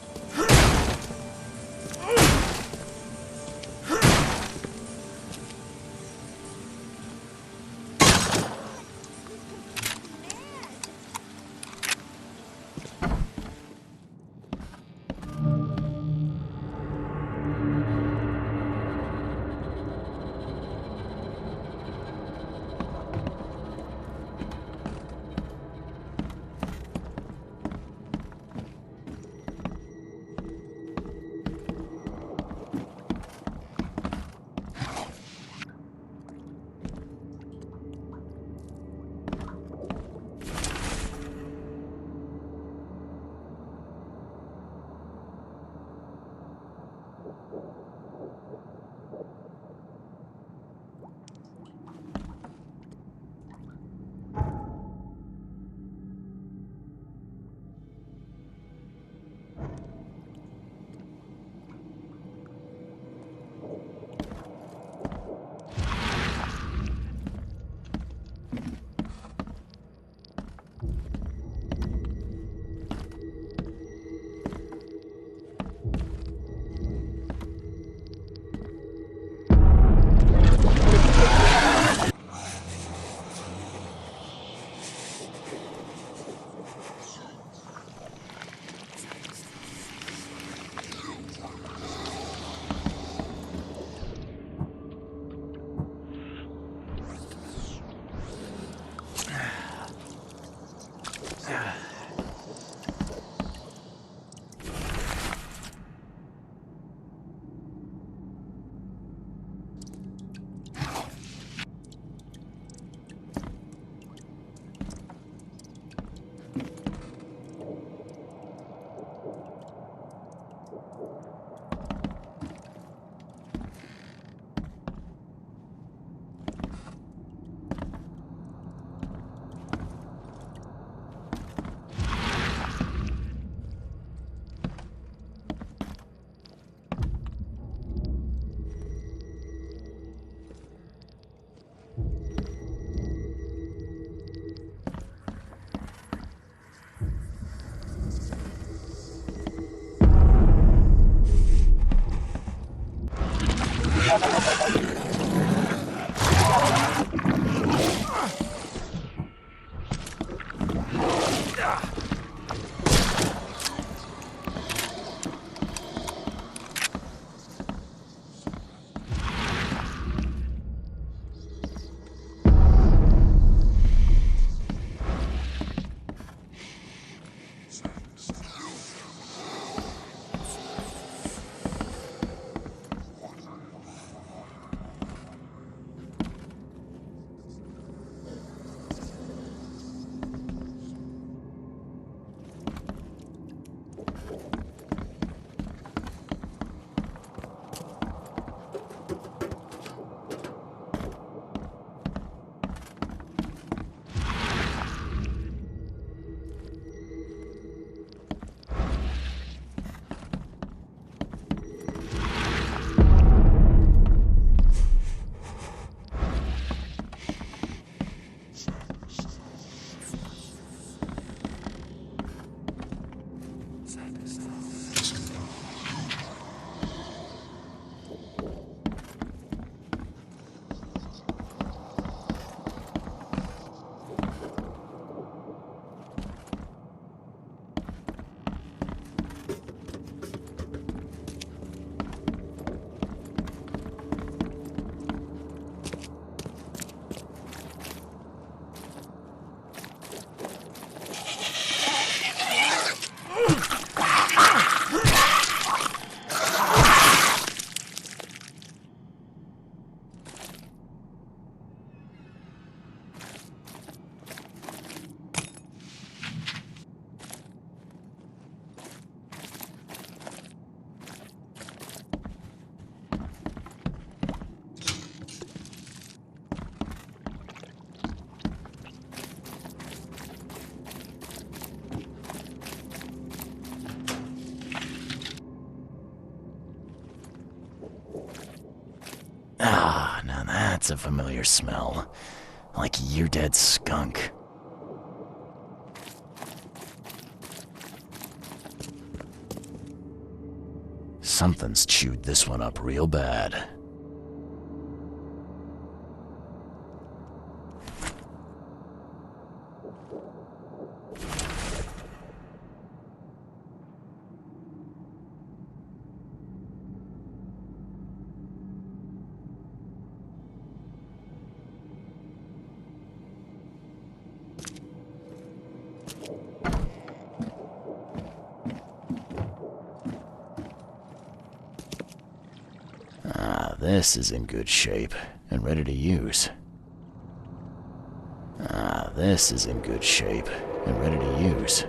Ah, now that's a familiar smell. Like year-dead skunk. Something's chewed this one up real bad. This is in good shape and ready to use. This is in good shape and ready to use.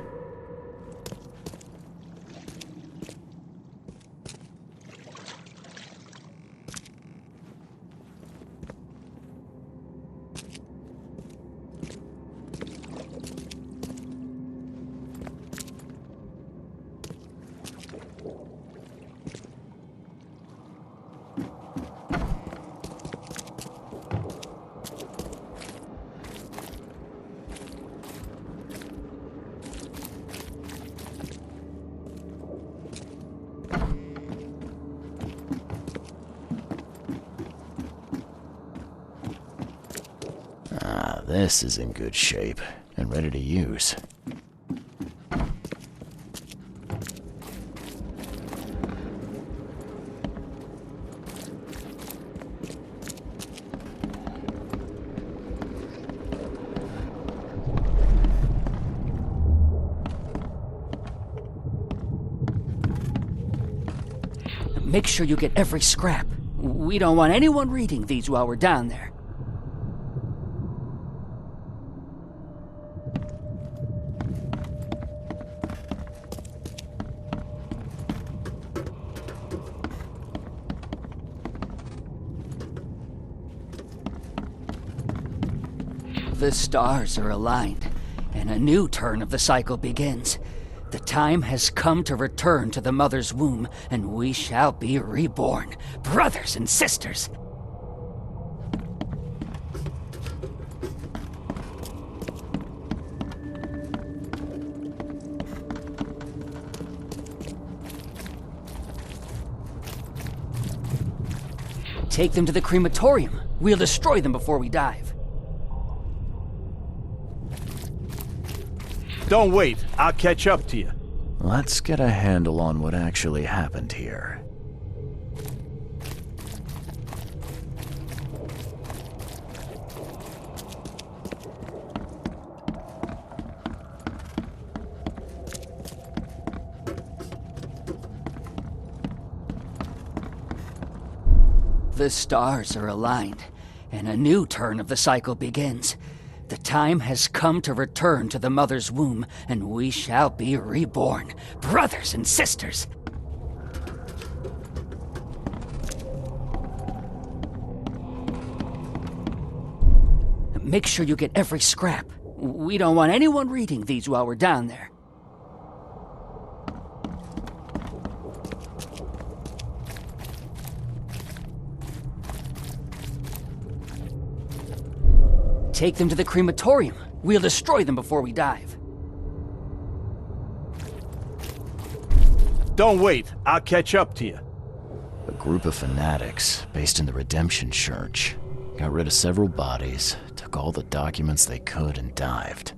This is in good shape and ready to use. Make sure you get every scrap. We don't want anyone reading these while we're down there. The stars are aligned, and a new turn of the cycle begins. The time has come to return to the mother's womb, and we shall be reborn, brothers and sisters. Take them to the crematorium. We'll destroy them before we dive. Don't wait. I'll catch up to you. Let's get a handle on what actually happened here. The stars are aligned, and a new turn of the cycle begins. The time has come to return to the mother's womb, and we shall be reborn, brothers and sisters. Make sure you get every scrap. We don't want anyone reading these while we're down there. Take them to the crematorium. We'll destroy them before we dive. Don't wait. I'll catch up to you. A group of fanatics based in the Redemption Church got rid of several bodies, took all the documents they could, and dived.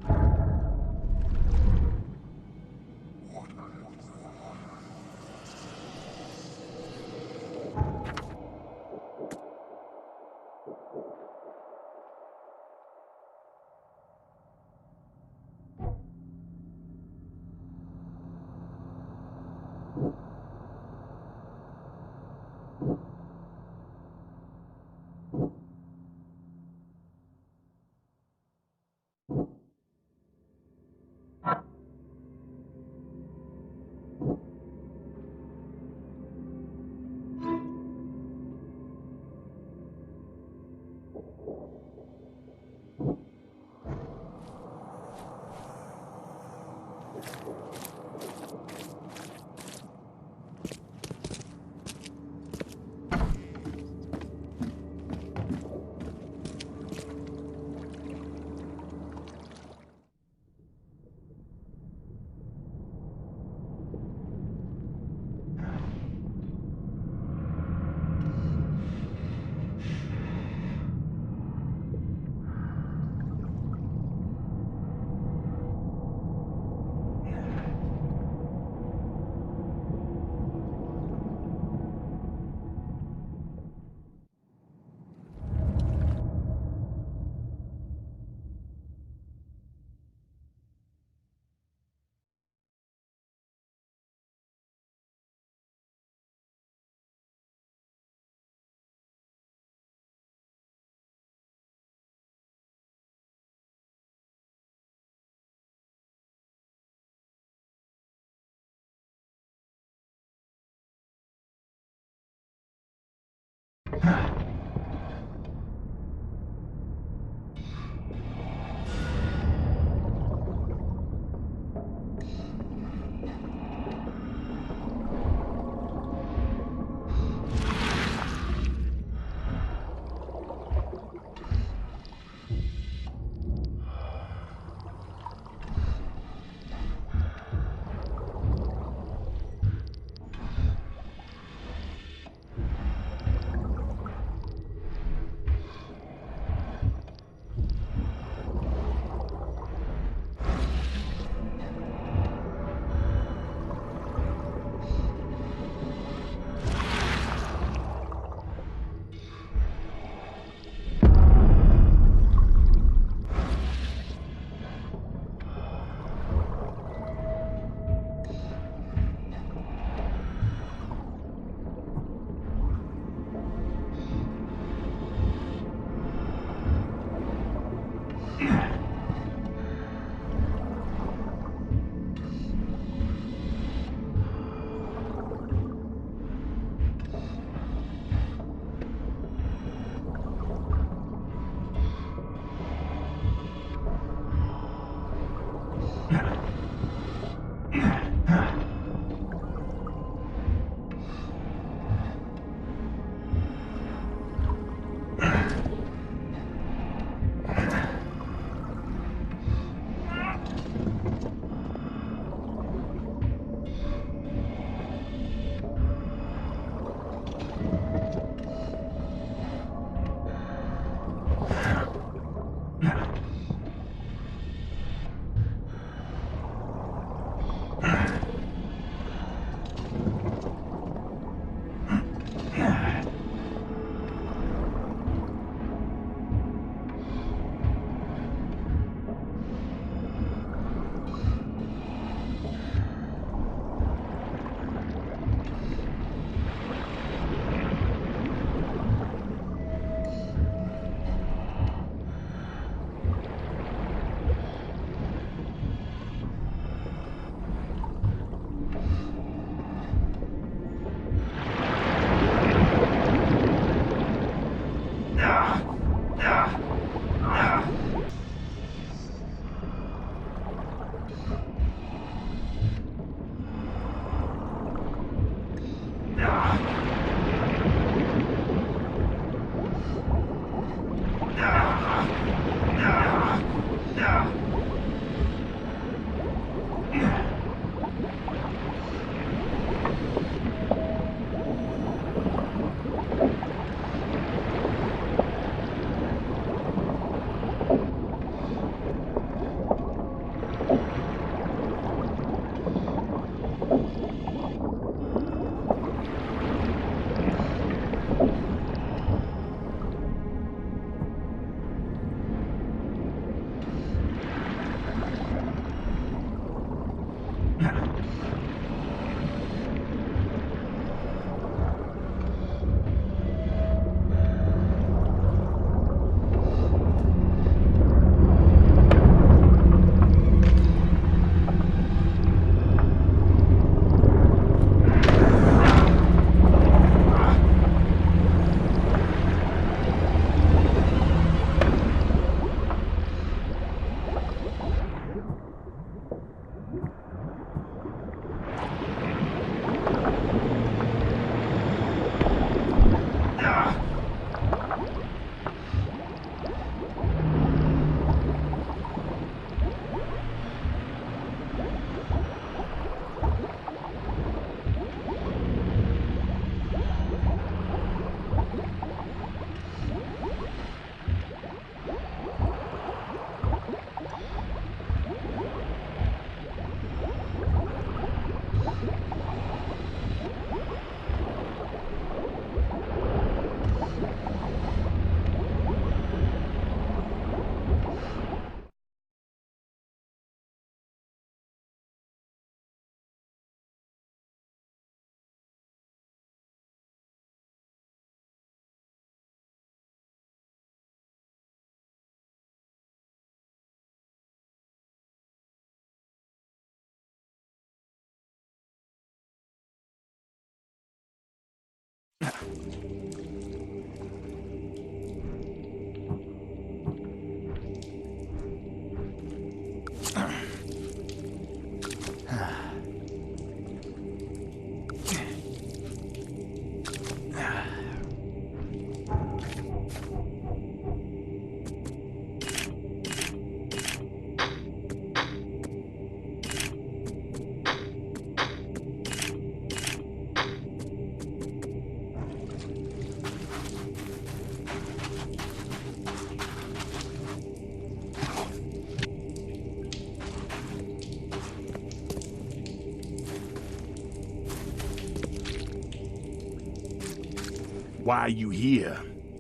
Why are you here?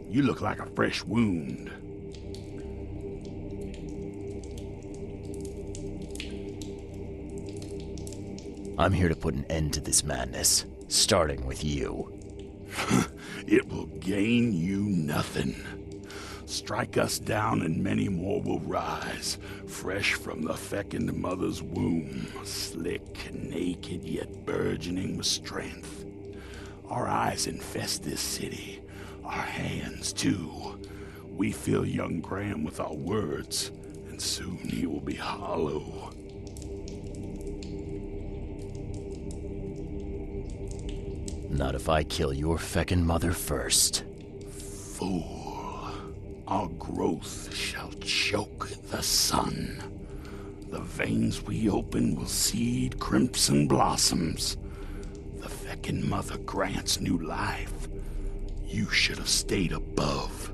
You look like a fresh wound. I'm here to put an end to this madness, starting with you. It will gain you nothing. Strike us down and many more will rise, fresh from the fecund mother's womb, slick, naked, yet burgeoning with strength. Our eyes infest this city, our hands too. We fill young Graham with our words, and soon he will be hollow. Not if I kill your feckin' mother first. Fool, our growth shall choke the sun. The veins we open will seed crimson blossoms. The feckin' mother grants new life. You should have stayed above.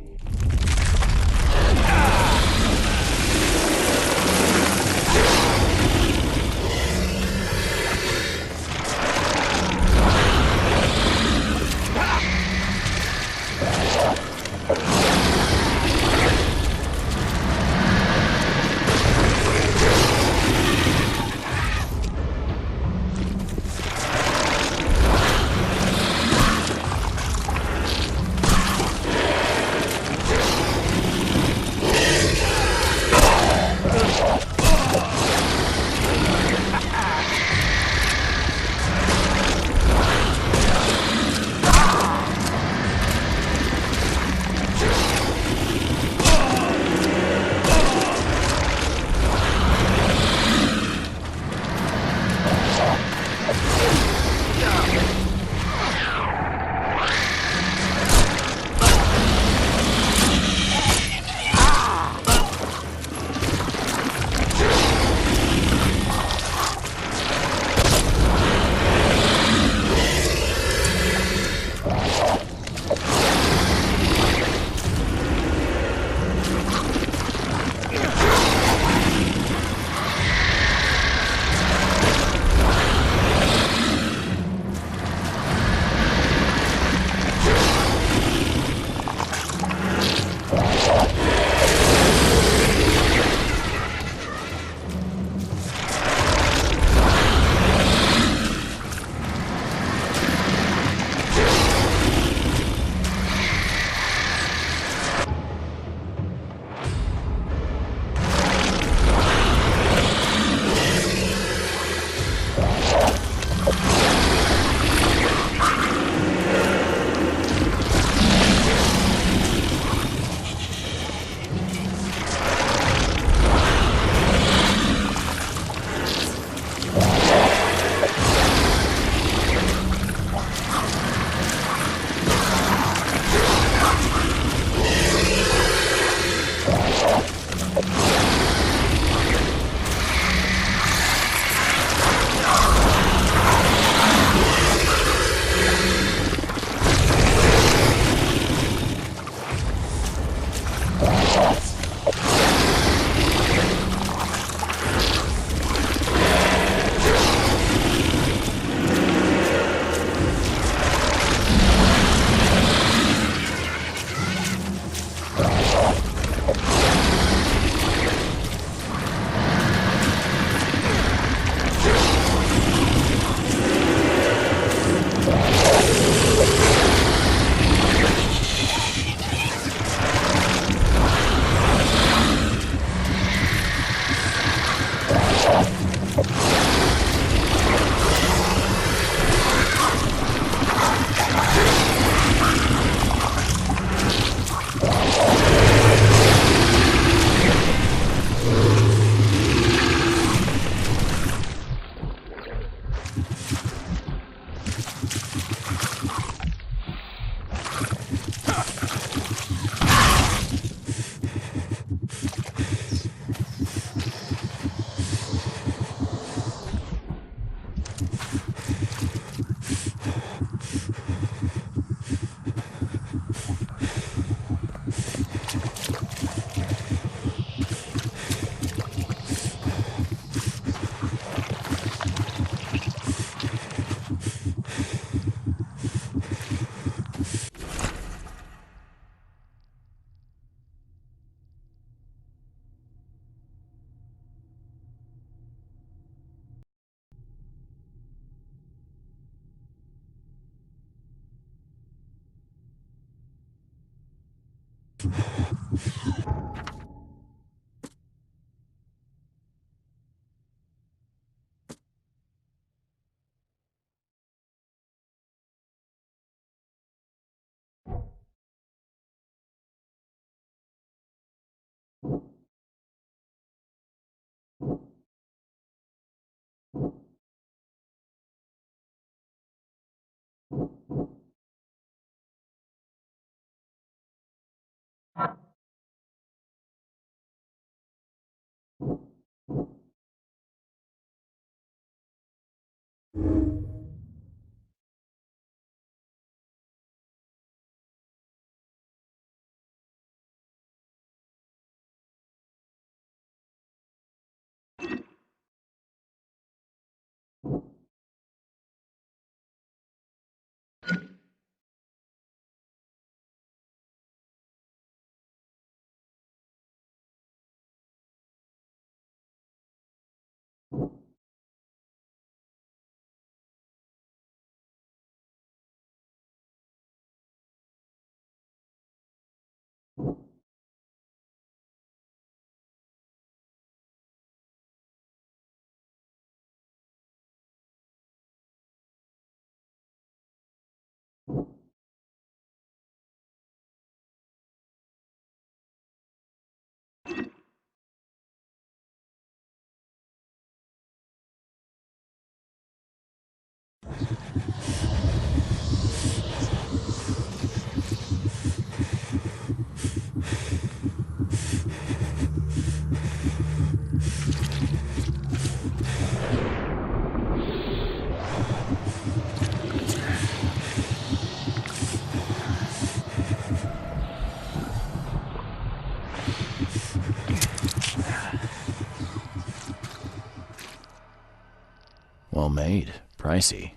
Well made. Pricey.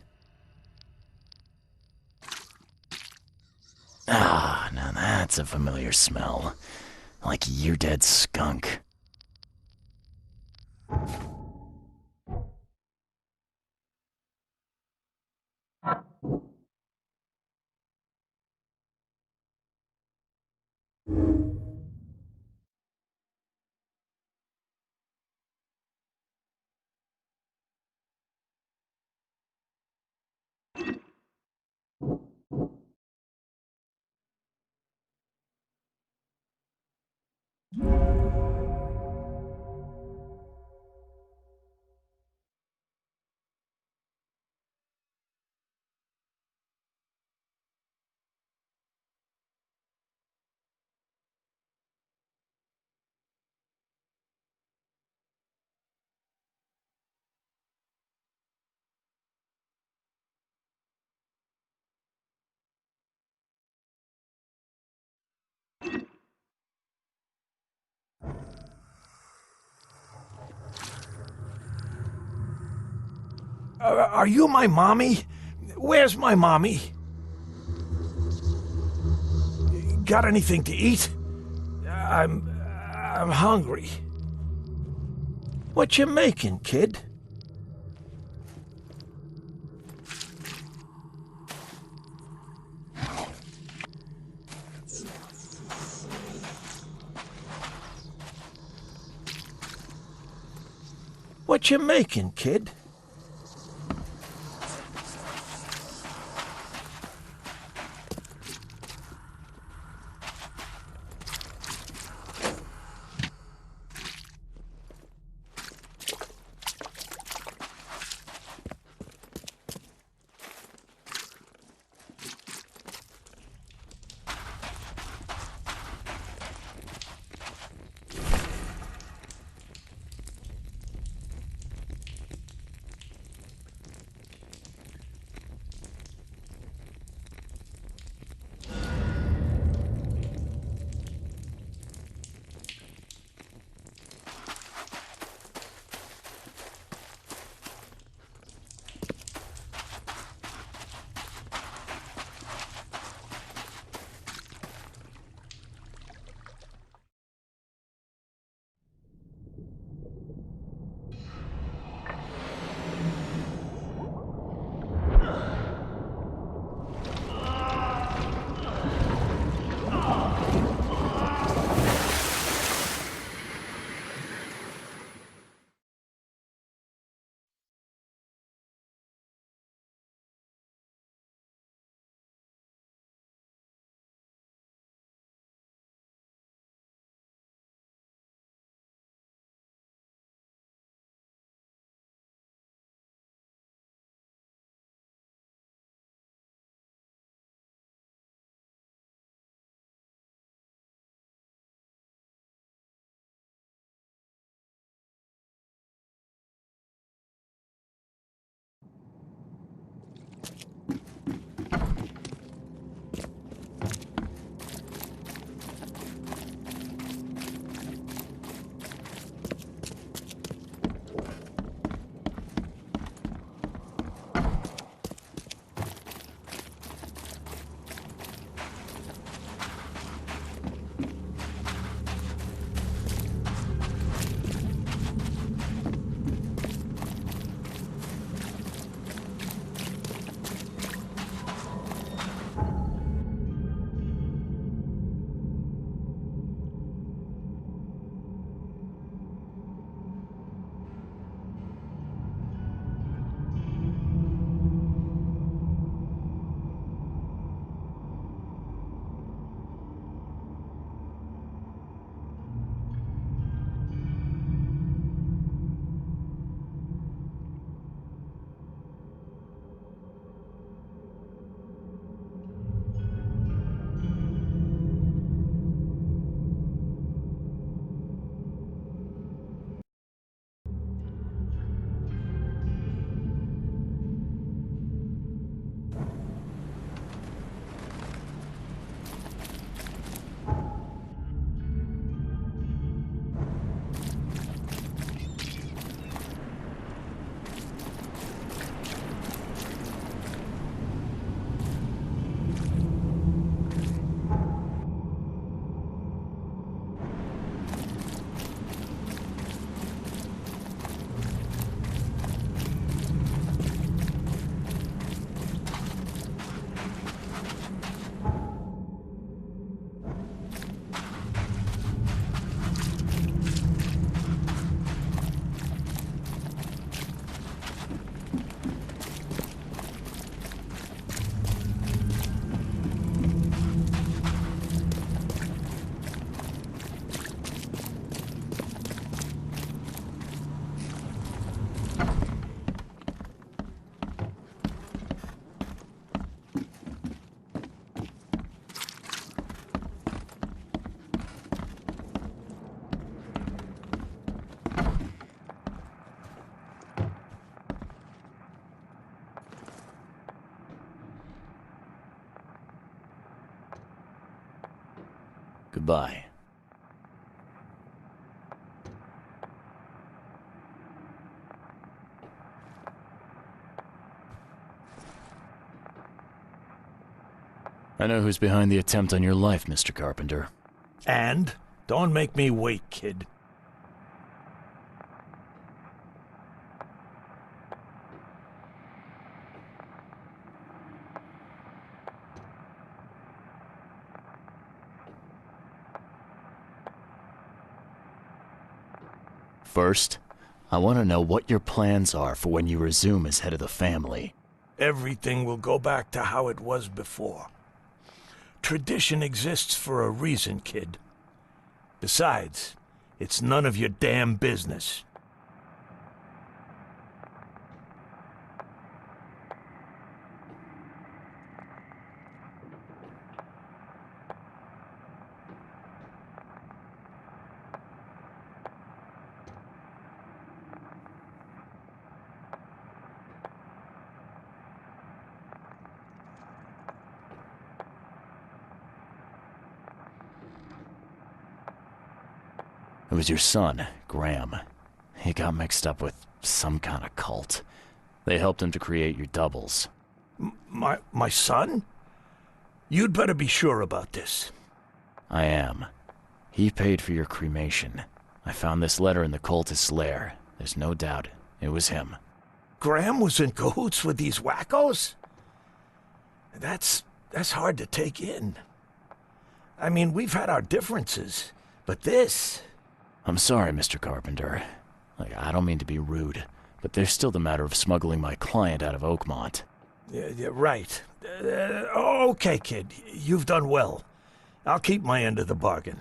Ah, now that's a familiar smell. Like year-dead skunk. Are you my mommy? Where's my mommy? Got anything to eat? I'm hungry. What you making, kid? What you making, kid? Goodbye. I know who's behind the attempt on your life, Mr. Carpenter. And? Don't make me wait, kid. First, I want to know what your plans are for when you resume as head of the family. Everything will go back to how it was before. Tradition exists for a reason, kid. Besides, it's none of your damn business. It was your son, Graham. He got mixed up with some kind of cult. They helped him to create your doubles. My son? You'd better be sure about this. I am. He paid for your cremation. I found this letter in the cultist's lair. There's no doubt it was him. Graham was in cahoots with these wackos? That's hard to take in. I mean, we've had our differences, but this... I'm sorry, Mr. Carpenter. I don't mean to be rude, but there's still the matter of smuggling my client out of Oakmont. Yeah, right. Okay, kid. You've done well. I'll keep my end of the bargain.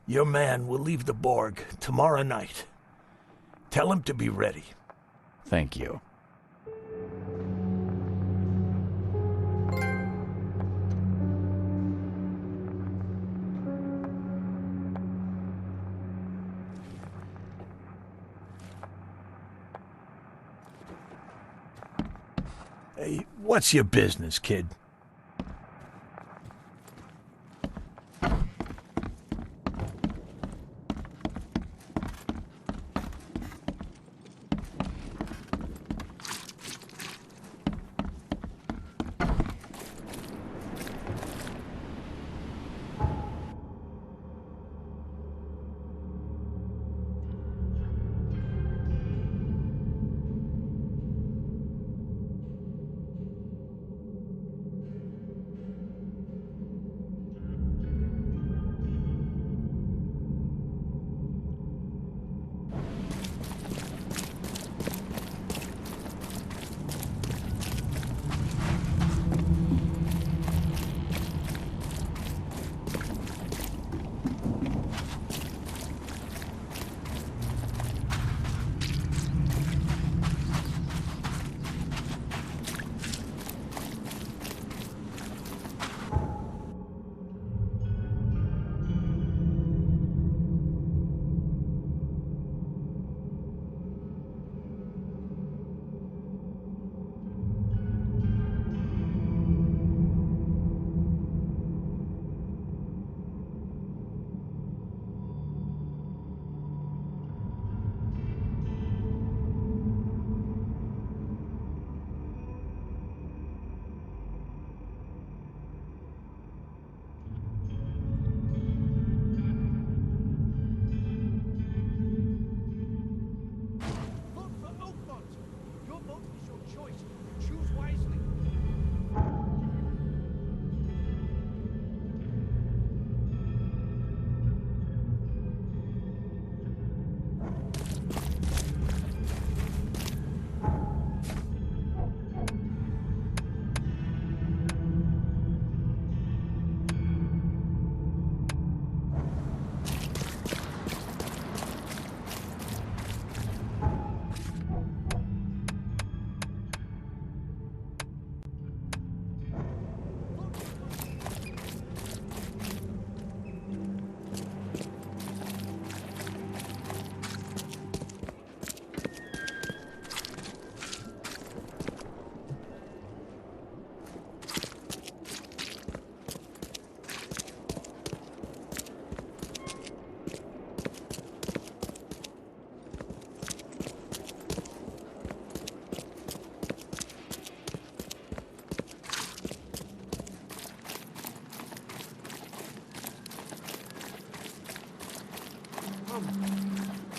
Your man will leave the Borg tomorrow night. Tell him to be ready. Thank you. Hey, what's your business, kid?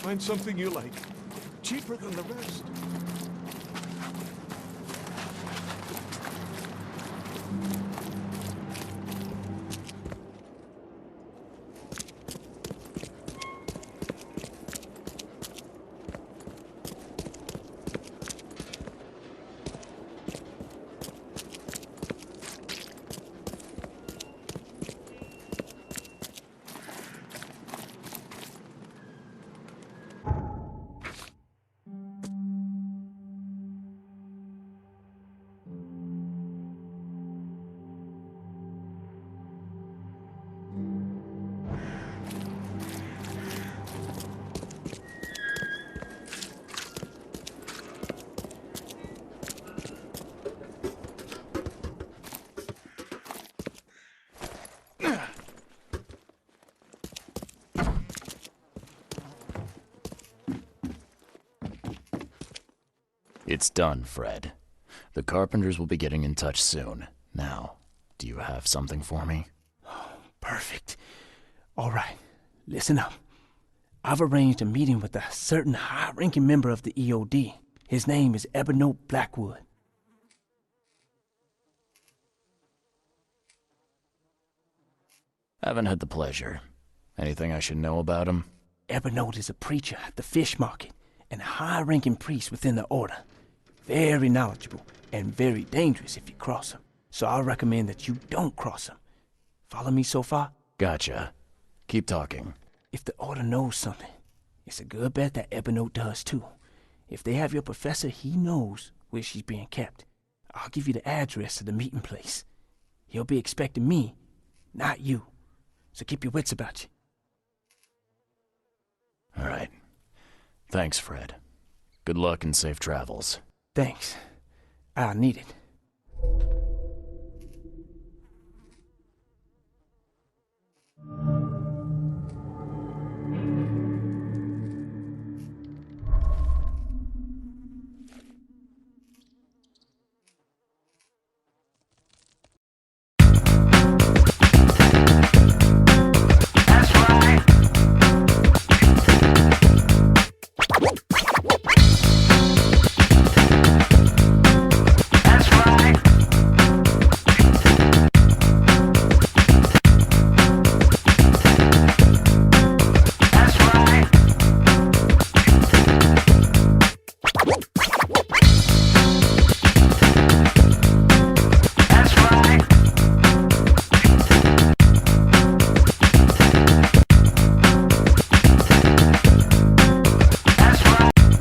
Find something you like. Cheaper than the rest. It's done, Fred. The Carpenters will be getting in touch soon. Now, do you have something for me? Perfect. All right, listen up. I've arranged a meeting with a certain high-ranking member of the EOD. His name is Ebony Blackwood. Haven't had the pleasure. Anything I should know about him? Ebony is a preacher at the fish market and a high-ranking priest within the order. Very knowledgeable and very dangerous if you cross him. So I recommend that you don't cross him. Follow me so far? Gotcha. Keep talking. If the order knows something, it's a good bet that Ebony does too. If they have your professor, he knows where she's being kept. I'll give you the address to the meeting place. He'll be expecting me, not you. So keep your wits about you. All right. Thanks, Fred. Good luck and safe travels. Thanks. I'll need it.